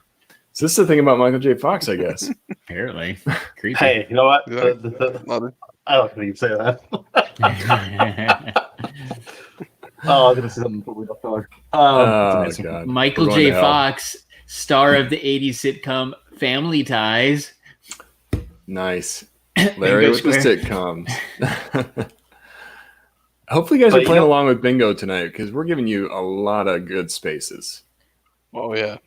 So this is the thing about Michael J. Fox, I guess. Apparently. Creepy. Hey, you know what? I don't think you say that. I'm going to say something we don't know. God. Michael J. Fox, star of the 80s sitcom Family Ties. Nice. Larry with the sitcoms. Hopefully you guys are playing along with Bingo tonight, because we're giving you a lot of good spaces. Oh, yeah.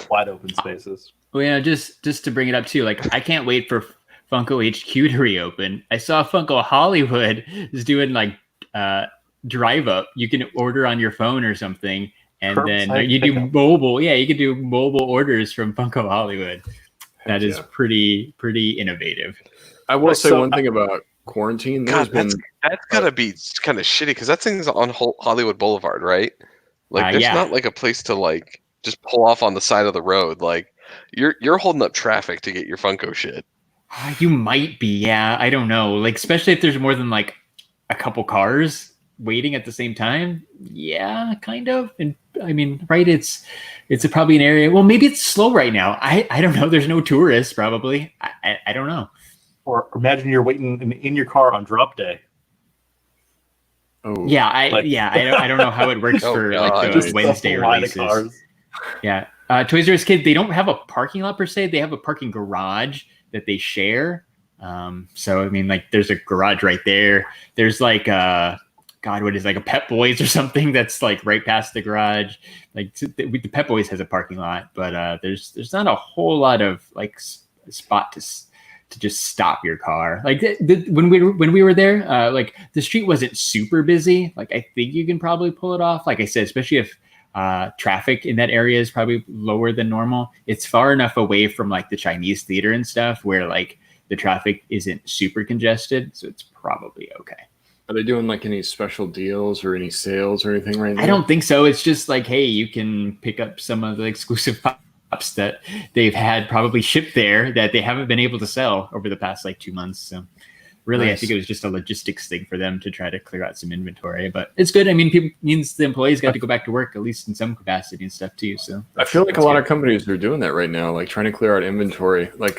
Wide open spaces. Well, yeah, just to bring it up too, I can't wait for Funko HQ to reopen. I saw Funko Hollywood is doing drive up. You can order on your phone or something, and then you do mobile. Yeah, you can do mobile orders from Funko Hollywood. That is pretty innovative. I will say one thing about quarantine. God, that's gotta be kind of shitty, because that thing's on Hollywood Boulevard, right? There's not a place to just pull off on the side of the road. You're holding up traffic to get your Funko shit. You might be, yeah. I don't know. Especially if there's more than a couple cars waiting at the same time. Yeah, kind of. And I mean, right? It's probably an area. Well, maybe it's slow right now. I don't know. There's no tourists probably. I don't know. Or imagine you're waiting in your car on drop day. Oh yeah, I don't know how it works for the Wednesday releases. Yeah. Toys R Us Kid, they don't have a parking lot per se. They have a parking garage that they share. So I mean, like, there's a garage right there. There's like what is like a Pep Boys or something that's like right past the garage. Like the Pep Boys has a parking lot, but there's not a whole lot of like spot to just stop your car. Like when we were there, like the street wasn't super busy. Like I think you can probably pull it off. Like I said, especially if traffic in that area is probably lower than normal. It's far enough away from like the Chinese theater and stuff where like the traffic isn't super congested, so it's probably okay. Are they doing like any special deals or any sales or anything right now? I don't think so. It's just like, hey, you can pick up some of the exclusive pops that they've had probably shipped there that they haven't been able to sell over the past like 2 months. So really, nice. I think it was just a logistics thing for them to try to clear out some inventory. But it's good. I mean, means the employees got to go back to work, at least in some capacity and stuff too. So I feel like a lot of companies are doing that right now, like trying to clear out inventory. Like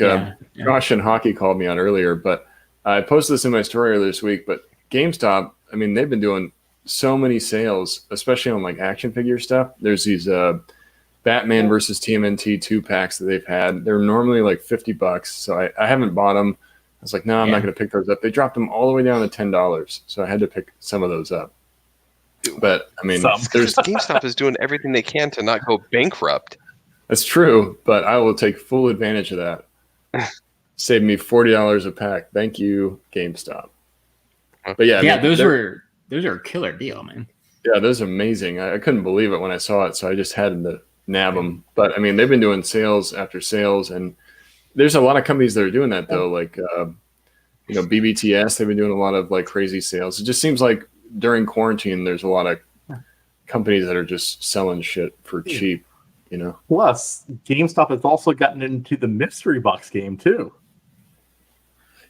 Josh and Hockey called me on earlier, but I posted this in my story earlier this week. But GameStop, I mean, they've been doing so many sales, especially on like action figure stuff. There's these Batman versus TMNT 2-packs that they've had. They're normally like $50. So I haven't bought them. I was like, no, I'm not going to pick those up. They dropped them all the way down to $10. So I had to pick some of those up. But I mean, GameStop is doing everything they can to not go bankrupt. That's true, but I will take full advantage of that. Save me $40 a pack. Thank you, GameStop. But yeah, I mean, those are a killer deal, man. Yeah, those are amazing. I couldn't believe it when I saw it, so I just had to nab them. But I mean, they've been doing sales after sales, and there's a lot of companies that are doing that though. Like BBTS, they've been doing a lot of like crazy sales. It just seems like during quarantine, there's a lot of companies that are just selling shit for cheap. You know. Plus, GameStop has also gotten into the mystery box game too.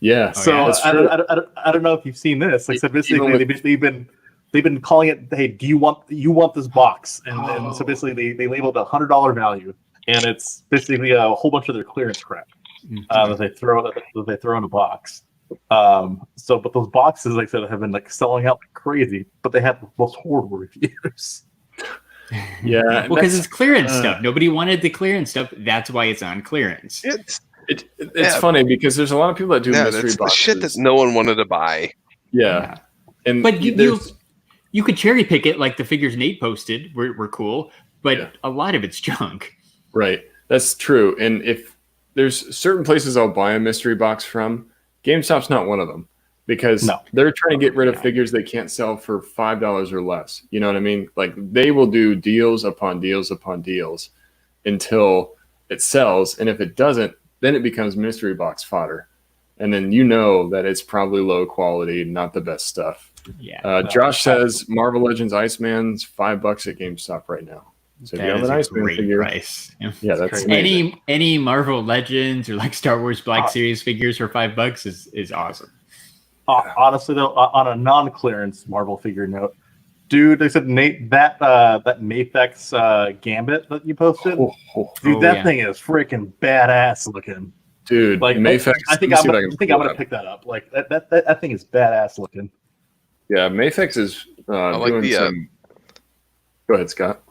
Yeah. So I don't know if you've seen this. Like, so basically, they've been calling it, hey, do you want this box? And so basically they labeled $100 value, and it's basically a whole bunch of their clearance crap that they throw in a box. But those boxes, like I said, have been like selling out like crazy, but they have the most horrible reviews. Yeah, well, because it's clearance stuff. Nobody wanted the clearance stuff. That's why it's on clearance. It's funny because there's a lot of people that do mystery boxes. Shit that no one wanted to buy. Yeah. But you could cherry pick it, like the figures Nate posted were cool, but a lot of it's junk. Right. That's true. And if there's certain places I'll buy a mystery box from, GameStop's not one of them because they're trying to get rid of figures they can't sell for $5 or less. You know what I mean? Like they will do deals upon deals upon deals until it sells. And if it doesn't, then it becomes mystery box fodder. And then you know that it's probably low quality, not the best stuff. Yeah. Josh says Marvel Legends Iceman's $5 at GameStop right now. So if you have an Iceman figure, price. Yeah, that's amazing. Any Marvel Legends or like Star Wars Black Series figures for $5 is awesome. Honestly, though, on a non-clearance Marvel figure note, dude, I said Nate that Mafex Gambit that you posted, that thing is freaking badass looking. Dude, like Mafex. I think I'm gonna pick that up. Like that thing is badass looking. Yeah, Mafex is doing some. Go ahead, Scott.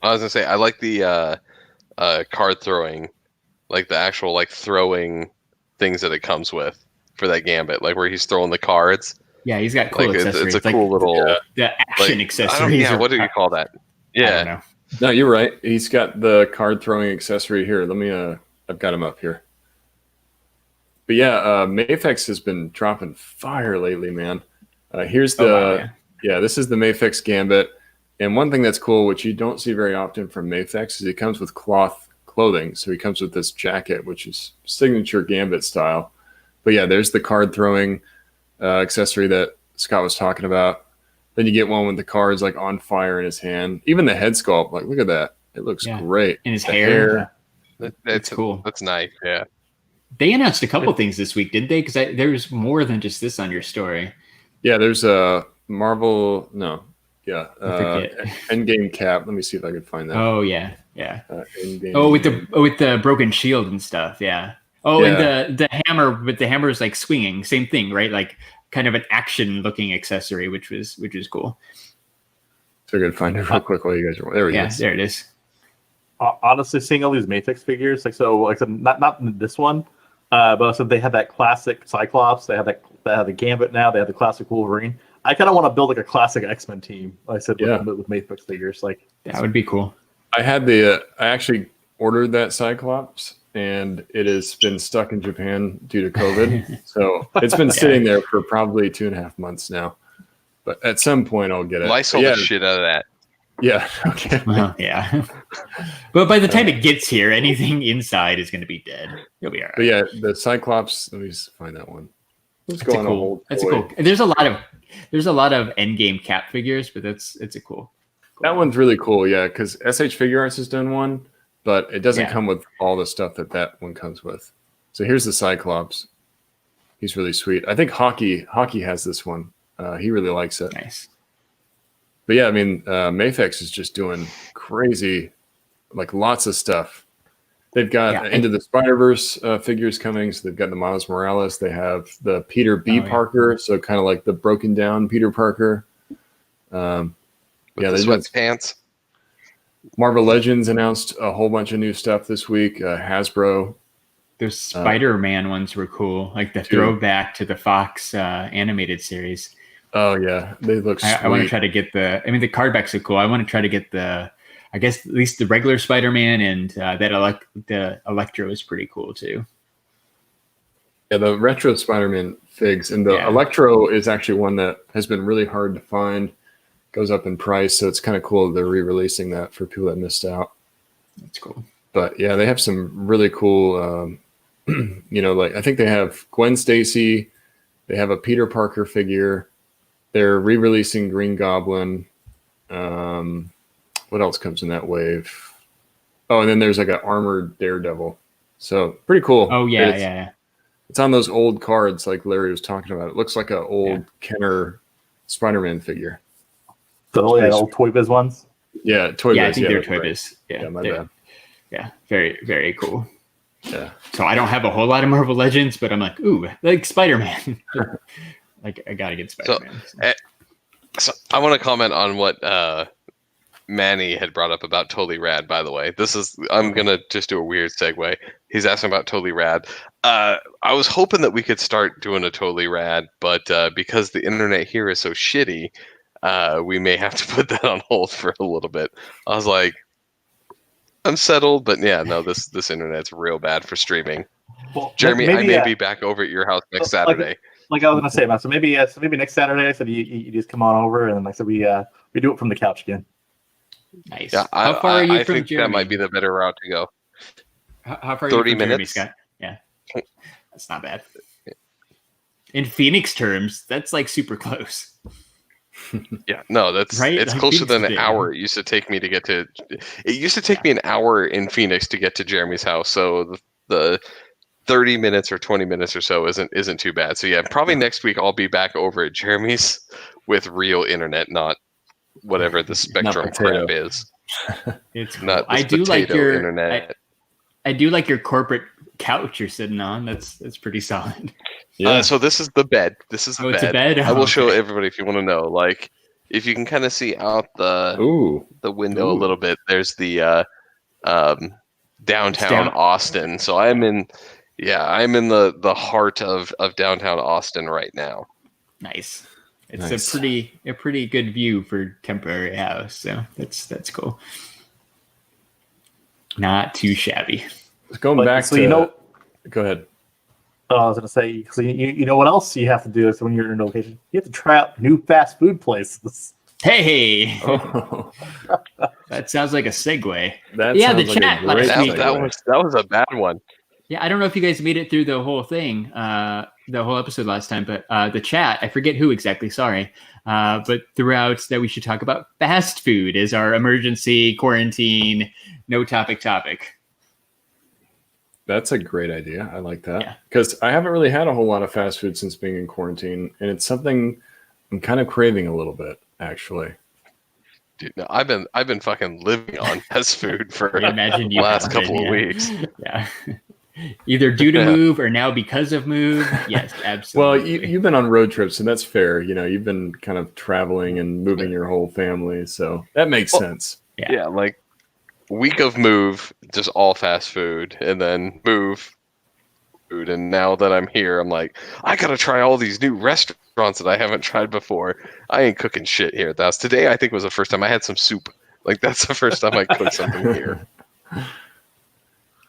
I was gonna say I like the card throwing, like the actual like throwing things that it comes with for that Gambit, like where he's throwing the cards. Yeah, he's got cool accessories. It's a cool little the action accessories. Yeah, what do you call that? Yeah. I don't know. No, you're right. He's got the card throwing accessory here. Let me I've got him up here. But yeah, Mafex has been dropping fire lately, man. Here's the this is the Mafex Gambit. And one thing that's cool, which you don't see very often from Mafex, is it comes with cloth clothing. So he comes with this jacket, which is signature Gambit style. But yeah, there's the card throwing accessory that Scott was talking about. Then you get one with the cards like on fire in his hand. Even the head sculpt, like look at that. It looks great. And his hair. That's cool. That's nice. Yeah. They announced a couple things this week, didn't they? Because there's more than just this on your story. Yeah, there's a Marvel. No. Yeah. Endgame cap. Let me see if I can find that. Oh yeah. Yeah. With the broken shield and stuff. Yeah. And the hammer, but the hammer is like swinging. Same thing, right? Like kind of an action looking accessory, which is cool. So I gotta find it real quick while you guys are there. There it is. Honestly, seeing all these Mafex figures, like I said, not this one, But also they have that classic Cyclops. They have the Gambit now. They have the classic Wolverine. I kind of want to build like a classic X-Men team. Like I said with Mayfix figures. Like that would be cool. I actually ordered that Cyclops, and it has been stuck in Japan due to COVID. So it's been sitting there for probably 2.5 months now. But at some point, I'll get it. Lysol the shit out of that. Yeah. Okay. Yeah. But by the time it gets here, anything inside is going to be dead. You'll be all right. But yeah, the Cyclops. Let me just find that one. Let's go on a whole. That's cool. There's a lot of Endgame Cap figures, but it's a cool. That one's really cool. Yeah, because SH Figure Arts has done one, but it doesn't come with all the stuff that one comes with. So here's the Cyclops. He's really sweet. I think Hockey has this one. He really likes it. Nice. But yeah, I mean, Mayfix is just doing crazy, like lots of stuff. They've got Into the Spider-Verse figures coming. So they've got the Miles Morales. They have the Peter B. Parker. So kind of like the broken down Peter Parker. With the sweatpants. Marvel Legends announced a whole bunch of new stuff this week. Hasbro. Those Spider-Man ones were cool. Like the throwback to the Fox animated series. Oh yeah, they look sweet. I want to try to get the card backs are cool. I want to try to get I guess at least the regular Spider-Man, and the Electro is pretty cool too. Yeah, the retro Spider-Man figs, and the Electro is actually one that has been really hard to find. Goes up in price, so it's kind of cool they're re-releasing that for people that missed out. That's cool. But yeah, they have some really cool. Like I think they have Gwen Stacy. They have a Peter Parker figure. They're re-releasing Green Goblin. What else comes in that wave? Oh, and then there's like an armored Daredevil. So pretty cool. Oh yeah, It's on those old cards like Larry was talking about. It looks like an old Kenner Spider-Man figure. The old Toy Biz ones? Yeah, Toy Biz. I think they're Toy Biz. Yeah, my bad. Yeah, very, very cool. Yeah. So I don't have a whole lot of Marvel Legends, but I'm like, ooh, like Spider-Man. Like I gotta get Spider-Man. So I want to comment on what Manny had brought up about Totally Rad, by the way. I'm gonna just do a weird segue. He's asking about Totally Rad. I was hoping that we could start doing a Totally Rad, but because the internet here is so shitty, we may have to put that on hold for a little bit. I was like, I'm settled, but yeah, no, this internet's real bad for streaming. Well, Jeremy, I may be back over at your house next Saturday. Like I was gonna say, man. So maybe next Saturday. I said you just come on over, and then like I said we do it from the couch again. Nice. Yeah, how far are you I from think Jeremy? that might be the better route to go. How far are 30 you from minutes. Jeremy, Scott? Yeah, that's not bad. In Phoenix terms, that's like super close. Yeah, no, that's right? It's closer than an hour. It used to take me an hour in Phoenix to get to Jeremy's house. So the 30 minutes or 20 minutes or so isn't too bad. So yeah, probably next week I'll be back over at Jeremy's with real internet, not whatever the Spectrum crap is. It's cool. Not I do like your internet. I do like your corporate couch you're sitting on. That's pretty solid. Yeah. So this is the bed. This is the bed. It's a bed. I will show everybody if you want to know. Like, if you can kind of see out the window a little bit. There's the downtown Austin. So I'm in the heart of downtown Austin right now. Nice. It's a pretty good view for temporary house. So that's cool. Not too shabby. Going back to go ahead. I was going to say, so you know what else you have to do is when you're in a location, you have to try out new fast food places. Hey, that sounds like a segue. The chat last week. That was a bad one. Yeah, I don't know if you guys made it through the whole thing, the whole episode last time, but the chat, I forget who exactly, sorry, but throughout that we should talk about fast food as our emergency quarantine, no topic. That's a great idea. I like that because I haven't really had a whole lot of fast food since being in quarantine, and it's something I'm kind of craving a little bit, actually. Dude, no, I've been fucking living on fast food for the last couple of weeks. Yeah, either due to move or now because of move. Yes, absolutely. Well, you've been on road trips, and that's fair. You know, you've been kind of traveling and moving your whole family, so that makes sense. Yeah, like. Week of move, just all fast food, and then move food, and now that I'm here, I'm like, I gotta try all these new restaurants that I haven't tried before. I ain't cooking shit here at the house. Today, I think was the first time I had some soup. Like, that's the first time I cooked something here.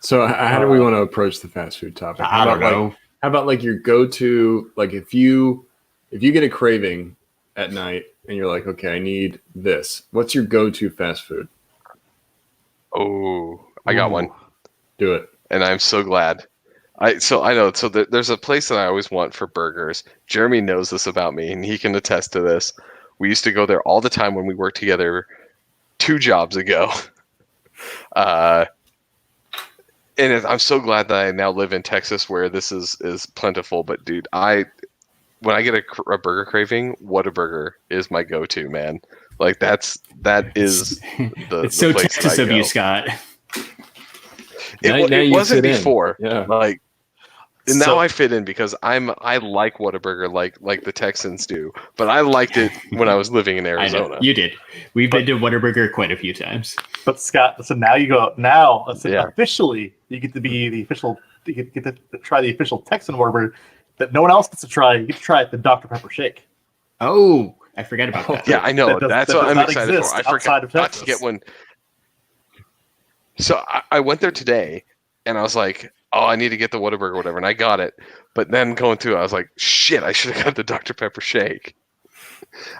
So how do we want to approach the fast food topic? I don't know. How about like your go-to, like if you get a craving at night and you're like, okay, I need this. What's your go-to fast food? Oh, I got one. Do it. And I'm so glad. There's a place that I always want for burgers. Jeremy knows this about me, and he can attest to this. We used to go there all the time when we worked together 2 jobs ago. And I'm so glad that I now live in Texas where this is plentiful. But dude, when I get a burger craving, Whataburger is my go-to, man. Like that is it's so Texas of you, Scott. It wasn't before. Yeah. Like now I fit in because I like Whataburger like the Texans do. But I liked it when I was living in Arizona. You did. We've been to Whataburger quite a few times. But Scott, so now you go. Now officially, you get to be the official. You get to try the official Texan Whataburger that no one else gets to try. You get to try it, the Dr. Pepper shake. Oh, I forgot about that. Yeah, I know. That's what I'm excited for. I forgot to get one. So I went there today, and I was like, oh, I need to get the Whataburger or whatever, and I got it. But then going through, I was like, shit, I should have got the Dr. Pepper shake.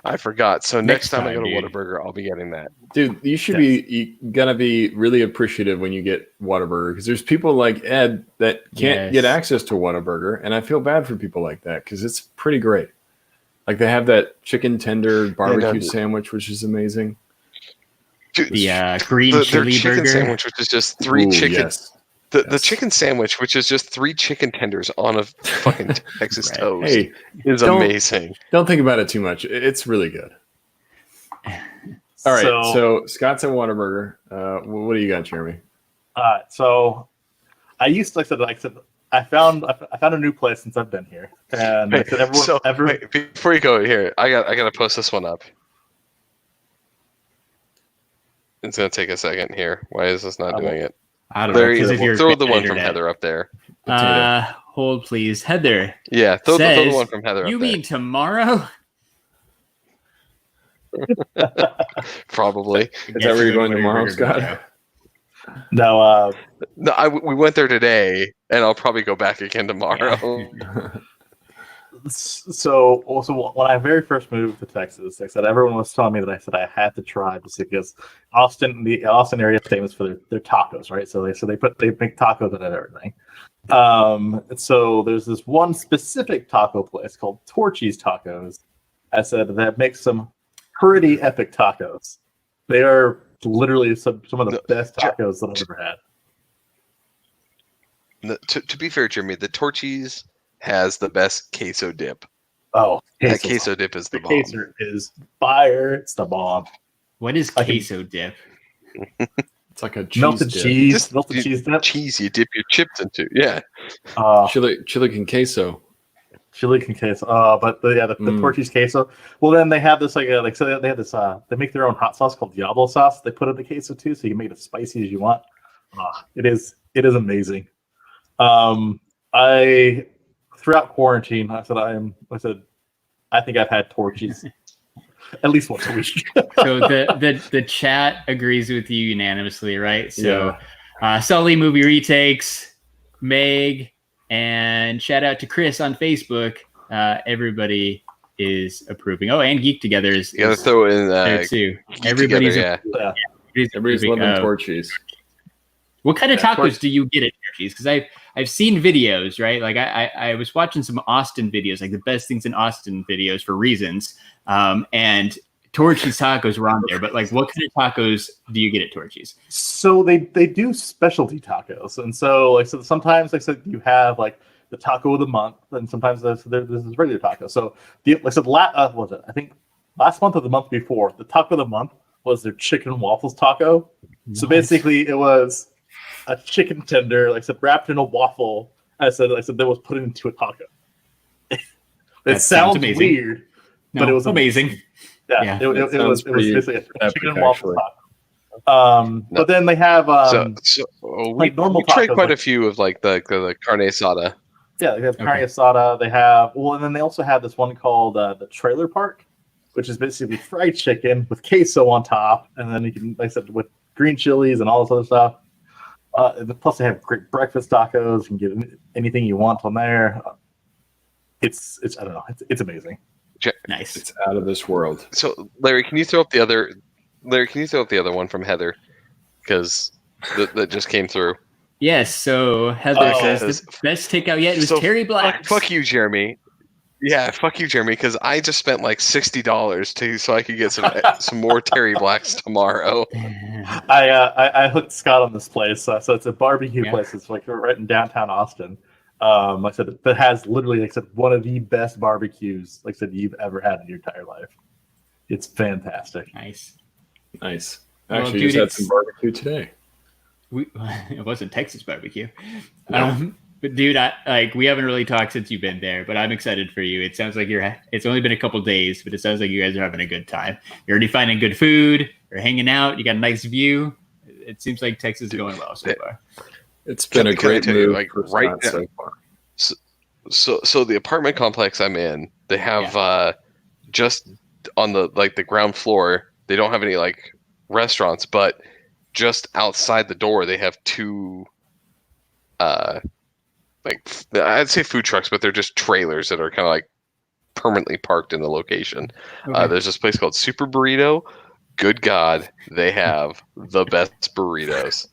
I forgot. So next time I go to Whataburger, I'll be getting that. Dude, you gotta be really appreciative when you get Whataburger, because there's people like Ed that can't get access to Whataburger, and I feel bad for people like that because it's pretty great. Like they have that chicken tender barbecue sandwich, which is amazing. Dude, the green chili chicken burger sandwich, which is just 3 chicken. Yes. The chicken sandwich, which is just 3 chicken tenders on a fucking Texas toast, is amazing. Don't think about it too much. It's really good. All right, so Scott's at Whataburger. What do you got, Jeremy? So I used to, like I said, I found a new place since I've been here, and like I said, wait, before you go here, I gotta post this one up. It's gonna take a second here. Why is this not doing it? I don't know. Throw the one from Heather up there. Hold please, Heather. Yeah, throw the one from Heather. You mean tomorrow? Probably. Is that where you're going tomorrow, Scott? No, we went there today, and I'll probably go back again tomorrow. So when I very first moved to Texas, I said everyone was telling me that I had to try just because the Austin area is famous for their tacos, right? So they make tacos and everything. And so there's this one specific taco place called Torchy's Tacos. I said that makes some pretty epic tacos. They are literally some of the best tacos that I've ever had. To be fair, Jeremy, the Torchy's has the best queso dip. Oh, that queso dip is the bomb. Queso is fire. It's the bomb. What is queso dip? It's like a cheese melted dip. cheese. Melted cheese dip. Cheese you dip your chips into. Yeah. Chili con queso. Chili con queso. But the Torchy's queso. Well, then they have this they have this. They make their own hot sauce called Diablo sauce. They put in the queso too, so you can make it as spicy as you want. It is amazing. Throughout quarantine, I said I think I've had Torchy's at least once a week. So the chat agrees with you unanimously, right? So Sully movie retakes, Meg, and shout out to Chris on Facebook. Everybody is approving. Oh, and Geek Together is. You gotta throw in there too. Everybody's loving Torchy's. What kind of tacos do you get at Torchy's? Because I've seen videos, right? Like I was watching some Austin videos, like the best things in Austin videos for reasons. And Torchy's tacos were on there, but like what kind of tacos do you get at Torchy's? So they do specialty tacos. And so sometimes you have like the taco of the month, and sometimes there's regular taco. So I think last month or the month before, the taco of the month was their chicken waffles taco. Nice. So basically it was a chicken tender, wrapped in a waffle. I said that was put into a taco. It sounds weird, but it was amazing. Yeah. It was basically a chicken and waffle taco. But then they have we normal tried tacos, quite a few of like the carne asada. Yeah, they have carne asada. They have and then they also have this one called the Trailer Park, which is basically fried chicken with queso on top, and then you can, like I said, with green chilies and all this other stuff. Plus, they have great breakfast tacos. You can get anything you want on there. It's I don't know. It's amazing. Nice. It's out of this world. So, Larry, can you throw up the other? Larry, can you throw up the other one from Heather? Because that just came through. Yes. So Heather says the best takeout yet was Terry Black's. Fuck you, Jeremy. Yeah, fuck you, Jeremy. Because I just spent like $60 so I could get some more Terry Blacks tomorrow. I hooked Scott on this place. So it's a barbecue place. It's like right in downtown Austin. Like I said, that has literally, like I said, one of the best barbecues, like I said, you've ever had in your entire life. It's fantastic. Nice. Actually, just had some barbecue today. It wasn't Texas barbecue. No. But dude, we haven't really talked since you've been there, but I'm excited for you. It sounds like it's only been a couple days, but it sounds like you guys are having a good time. You're already finding good food. You're hanging out. You got a nice view. It seems like Texas is going well so far. It's been a great move, like right now. So far. So the apartment complex I'm in, they have just on the ground floor. They don't have any like restaurants, but just outside the door they have two I'd say food trucks, but they're just trailers that are kind of like permanently parked in the location. Okay. There's this place called Super Burrito. Good God, they have the best burritos.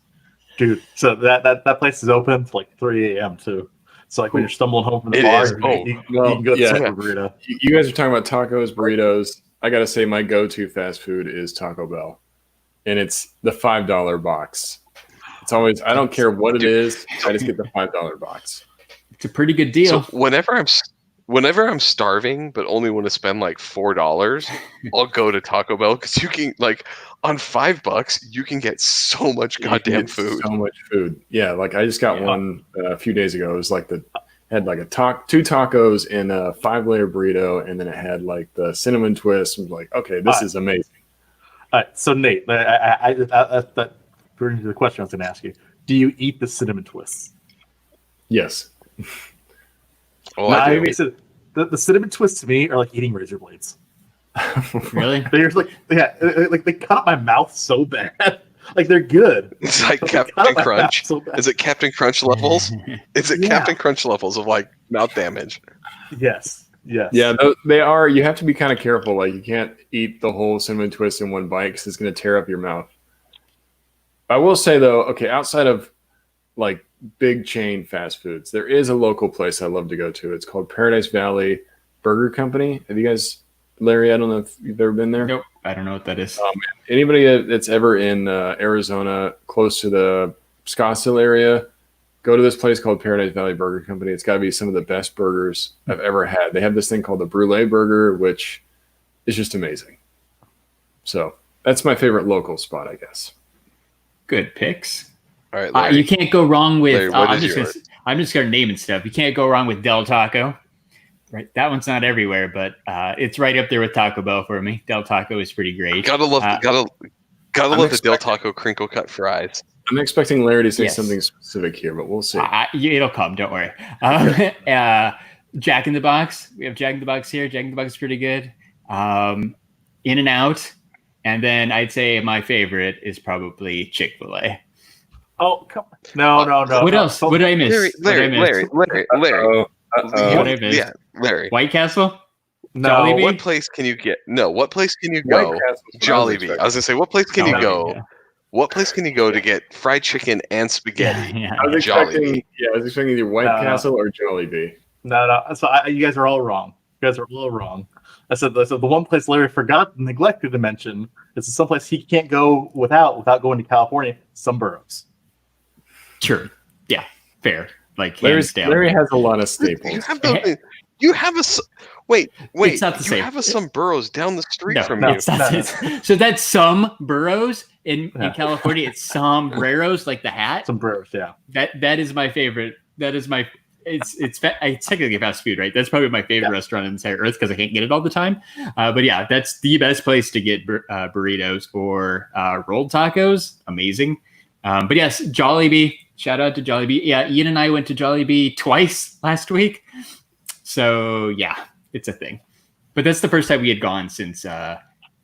Dude, so that place is open until like 3 a.m. too. So like when you're stumbling home from the bar, you can go to Super Burrito. You guys are talking about tacos, burritos. I gotta say my go-to fast food is Taco Bell. And it's the $5 box. It's always, I don't care what it is, I just get the $5 box. It's a pretty good deal. So whenever I'm starving but only want to spend like $4, I'll go to Taco Bell because you can on $5 you can get so much goddamn food. So much food. Yeah, like I just got one a few days ago. It was like had like two tacos and a 5-layer burrito, and then it had like the cinnamon twist. I was like, okay, this is amazing. All right, so Nate, that brings me to the question I was going to ask you. Do you eat the cinnamon twists? Yes. The cinnamon twists to me are like eating razor blades. Really? They're just like they cut up my mouth so bad. Like they're good. It's like Captain Crunch. So is it Captain Crunch levels? Is it Captain Crunch levels of like mouth damage? Yes. Yeah, they are. You have to be kind of careful. Like you can't eat the whole cinnamon twist in one bite because it's going to tear up your mouth. I will say though, okay, outside of like big chain fast foods, there is a local place I love to go to. It's called Paradise Valley Burger Company. Have you guys, Larry? I don't know if you've ever been there. Nope, I don't know what that is. Anybody that's ever in Arizona, close to the Scottsdale area, go to this place called Paradise Valley Burger Company. It's got to be some of the best burgers I've ever had. They have this thing called the Brulee Burger, which is just amazing. So that's my favorite local spot, I guess. Good picks. All right, Larry. You can't go wrong with. Larry, I'm just gonna name and stuff. You can't go wrong with Del Taco. Right, that one's not everywhere, but it's right up there with Taco Bell for me. Del Taco is pretty great. Gotta love the Del Taco crinkle cut fries. I'm expecting Larry to say something specific here, but we'll see. It'll come. Don't worry. Jack in the Box. We have Jack in the Box here. Jack in the Box is pretty good. In-N-Out. And then I'd say my favorite is probably Chick-fil-A. Oh, come on. No. What else? What did I miss? Larry. What did I miss? Yeah, Larry. White Castle? No. Jollibee? What place can you get? No, what place can you go? Jollibee. I was gonna say, what place can you go? Yeah. What place can you go to get fried chicken and spaghetti? Yeah. I was expecting either White Castle or Jollibee. No. So you guys are all wrong. I said the one place Larry forgot and neglected to mention is someplace he can't go without going to California. Some burros. Sure. Yeah. Fair. Like Larry has a lot of staples. You have a wait. It's not the same. You have a some burros down the street from you. No. So that's some burros in California. It's sombreros, like the hat. Sombreros, yeah. That is my favorite. That is my. It's technically fast food, right? That's probably my favorite restaurant in the entire earth because I can't get it all the time. But yeah, that's the best place to get burritos or rolled tacos. Amazing. But yes, Jollibee Shout out to Jollibee. Yeah, Ian and I went to Jollibee twice last week. So yeah, it's a thing. But that's the first time we had gone since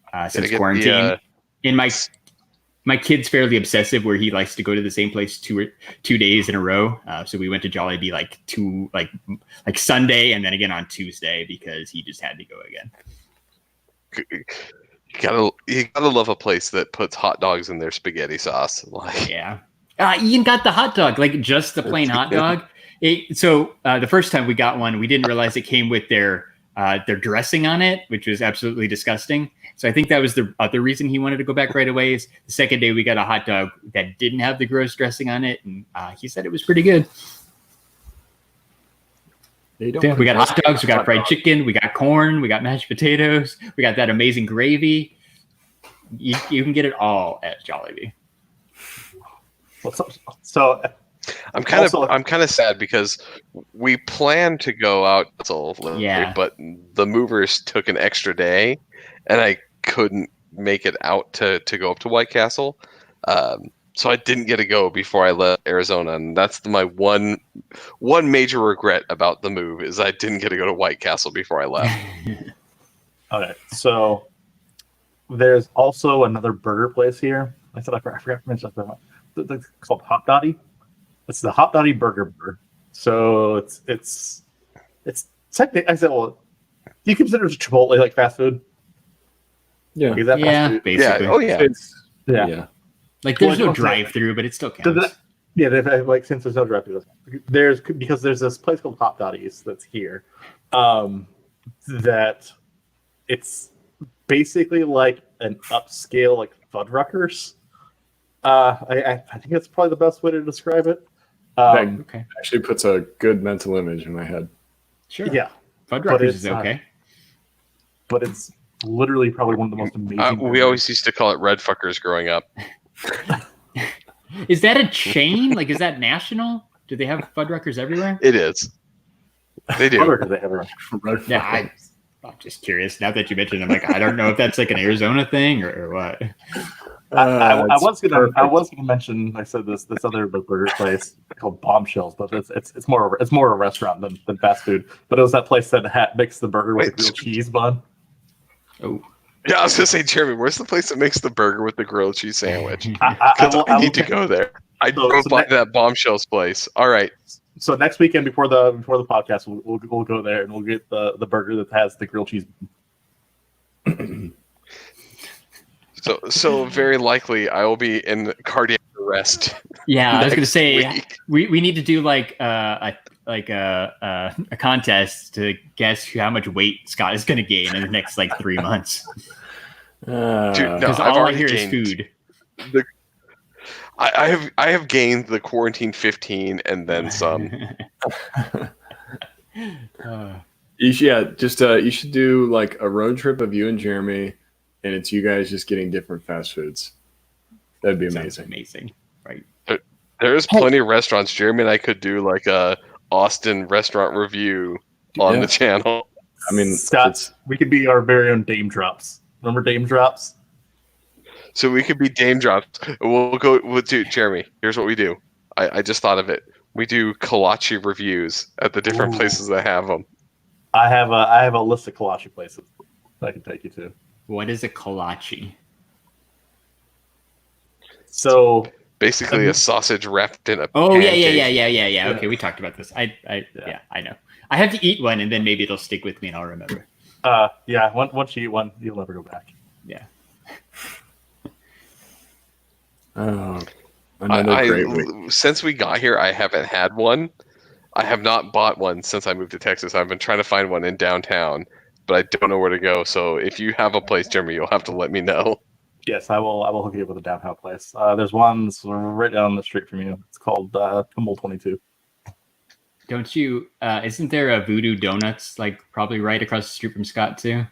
quarantine. And my kid's fairly obsessive, where he likes to go to the same place 2 days in a row. So we went to Jollibee like Sunday and then again on Tuesday because he just had to go again. You gotta love a place that puts hot dogs in their spaghetti sauce. Like, yeah. Ian got the hot dog, like just the plain hot dog. The first time we got one, we didn't realize it came with their dressing on it, which was absolutely disgusting. So I think that was the other reason he wanted to go back right away. Is the second day we got a hot dog that didn't have the gross dressing on it, and he said it was pretty good. We got hot dogs, we got fried chicken, we got corn, we got mashed potatoes, we got that amazing gravy. You can get it all at Jollibee. So I'm kind of sad because we planned to go out but the movers took an extra day, and I couldn't make it out to go up to White Castle. So I didn't get to go before I left Arizona, and that's my one major regret about the move is I didn't get to go to White Castle before I left. Okay, so there's also another burger place here. I forgot to mention that. It's called Hot Dottie. It's the Hot Dottie Burger. So it's technically, I said, well, do you consider Chipotle like fast food? Yeah. Is that fast food? Basically. Yeah. Oh yeah. Yeah. Like there's no drive-through, but it still counts. Since there's no drive-through, because there's this place called Hot Dottie's that's here, that it's basically like an upscale like Fuddruckers. I think that's probably the best way to describe it. Okay. Actually puts a good mental image in my head. Sure. Yeah. Fuddruckers is okay. But it's literally probably one of the most amazing. We always used to call it Red Fuckers growing up. Is that a chain? Like, is that national? Do they have Fuddruckers everywhere? It is. They do. Yeah, I'm just curious. Now that you mentioned it, I'm like, I don't know if that's like an Arizona thing or what. I was gonna mention. I said this other burger place called Bombshells, but it's more a restaurant than fast food. But it was that place that makes the burger with the grilled cheese bun. Oh, yeah, I was gonna say, Jeremy, where's the place that makes the burger with the grilled cheese sandwich? I need to go there. I drove by that Bombshells place. All right. So next weekend before the podcast, we'll go there and we'll get the burger that has the grilled cheese. So very likely I will be in cardiac arrest. Yeah, I was going to say we need to do like a contest to guess how much weight Scott is going to gain in the next 3 months. Because all I hear is food. I have gained the quarantine 15 and then some. You should do like a road trip of you and Jeremy, and it's you guys just getting different fast foods. That'd be amazing. Amazing, right? There's plenty of restaurants. Jeremy and I could do like a Austin restaurant review on the channel. I mean, Scott, we could be our very own Dame Drops. Remember Dame Drops? So we could be Dame Drops. We'll do Jeremy. Here's what we do. I just thought of it. We do kolache reviews at the different places that have them. I have a list of kolache places I can take you to. What is a kolache? So basically a sausage wrapped in a pancake. Yeah. Okay, we talked about this. I know. I have to eat one and then maybe it'll stick with me and I'll remember. Once you eat one, you'll never go back. Yeah. Great week. Since we got here, I haven't had one. I have not bought one since I moved to Texas. I've been trying to find one in downtown, but I don't know where to go. So if you have a place, Jeremy, you'll have to let me know. Yes, I will hook you up with a downtown place. There's one right down the street from you. It's called Humboldt 22. Don't you? Isn't there a Voodoo Donuts probably right across the street from Scott too?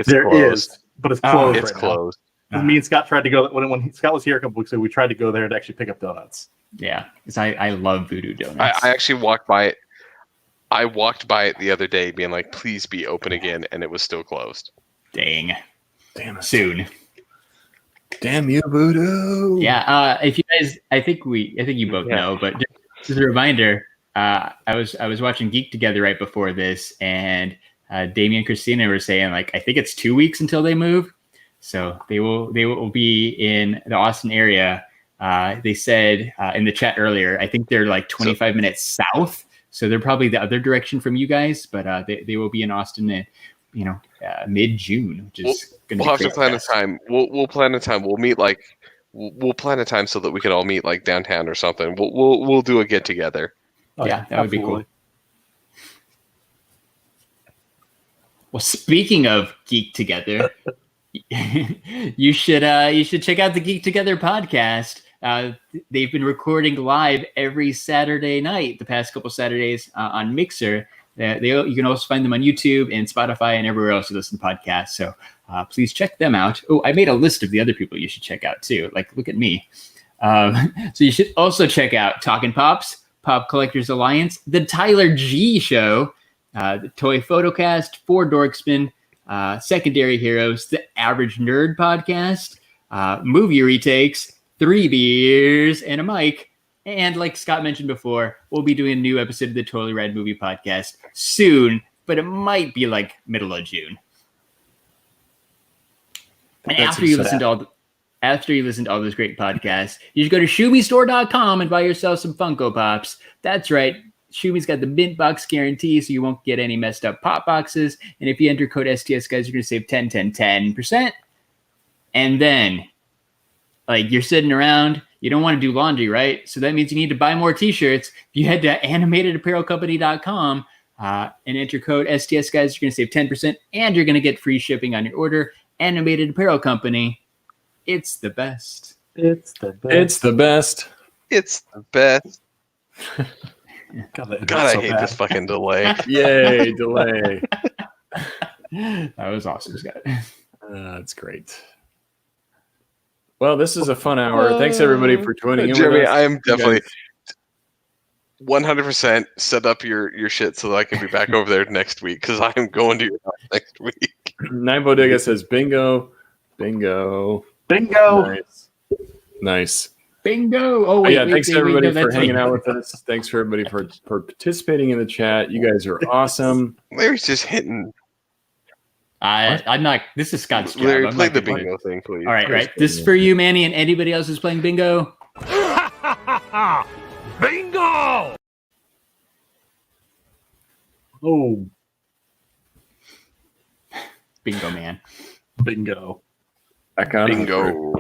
There is, but it's closed. It's closed. Me and Scott tried to go when Scott was here a couple weeks ago. We tried to go there to actually pick up donuts. Yeah, because I love Voodoo Donuts. I actually walked by it. I walked by it the other day, being like, "Please be open again," and it was still closed. Damn it. Soon. Damn you, Voodoo. Yeah. If you guys, I think you both know, but just as a reminder, I was watching Geek Together right before this, and Damien and Christina were saying, like, I think it's 2 weeks until they move. So they will be in the Austin area. They said in the chat earlier, I think they're like 25 minutes south. So they're probably the other direction from you guys, but they will be in Austin in, mid-June, which is going to be We'll have to plan a time. We'll plan a time. We'll meet we'll plan a time so that we can all meet like downtown or something. We'll do a get together. Oh, yeah, that would be cool. Well, speaking of Geek Together, you should check out the Geek Together podcast. They've been recording live every Saturday night, the past couple Saturdays on Mixer. You can also find them on YouTube and Spotify and everywhere else you listen to podcasts. So please check them out. Oh, I made a list of the other people you should check out too. Like, look at me. So you should also check out Talkin' Pops, Pop Collectors Alliance, The Tyler G Show, the Toy Photocast, For Dorkspin, Secondary Heroes, The Average Nerd Podcast, Movie Retakes, 3 Beers and a Mic. And like Scott mentioned before, we'll be doing a new episode of the Totally Rad Movie Podcast soon, but it might be like middle of June. And after you listen to all those great podcasts, you should go to shumistore.com and buy yourself some Funko Pops. That's right. Shumi's got the mint box guarantee, so you won't get any messed up pop boxes. And if you enter code STS Guys, you're going to save 10%. And then, like, you're sitting around, you don't want to do laundry, right? So that means you need to buy more t-shirts. If you head to animatedapparelcompany.com and enter code STS Guys, you're going to save 10%, and you're going to get free shipping on your order. Animated Apparel Company. It's the best. It's the best. God, I hate this fucking delay. Yay, delay. That was awesome, Scott. That's great. Well, this is a fun hour. Thanks, everybody, for joining in Jeremy, with us. I am definitely 100% set up your shit so that I can be back over there next week, because I am going to your house next week. Nine Bodega says bingo. Bingo. Nice. Bingo. Oh, wait, thanks to everybody for hanging out with us. Thanks for everybody for participating in the chat. You guys are awesome. Larry's just hitting. I'm not. This is Scott's job. Larry, play the bingo thing, please. All right. This is for you, Manny, and anybody else who's playing bingo. Bingo! Oh, Bingo, man. bingo. Bingo.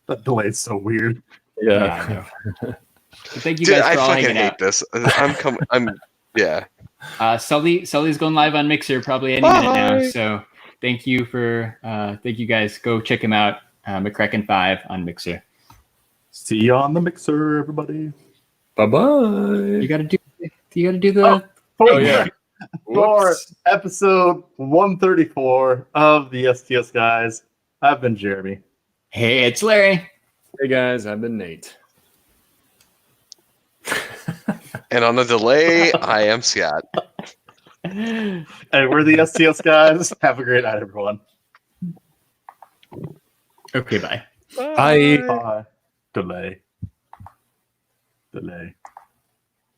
That delay is so weird. Yeah. Thank you Dude, guys I for all fucking hanging hate out. this. Yeah. Sully's going live on Mixer probably any minute now. So thank you guys. Go check him out. McCracken5 on Mixer. See you on the Mixer, everybody. Bye-bye. You gotta do the For episode 134 of the STS Guys, I've been Jeremy. Hey, it's Larry. Hey, guys. I've been Nate. And on the delay, I am Scott. And we're the STS Guys. Have a great night, everyone. Okay, bye. Bye. Bye. Delay.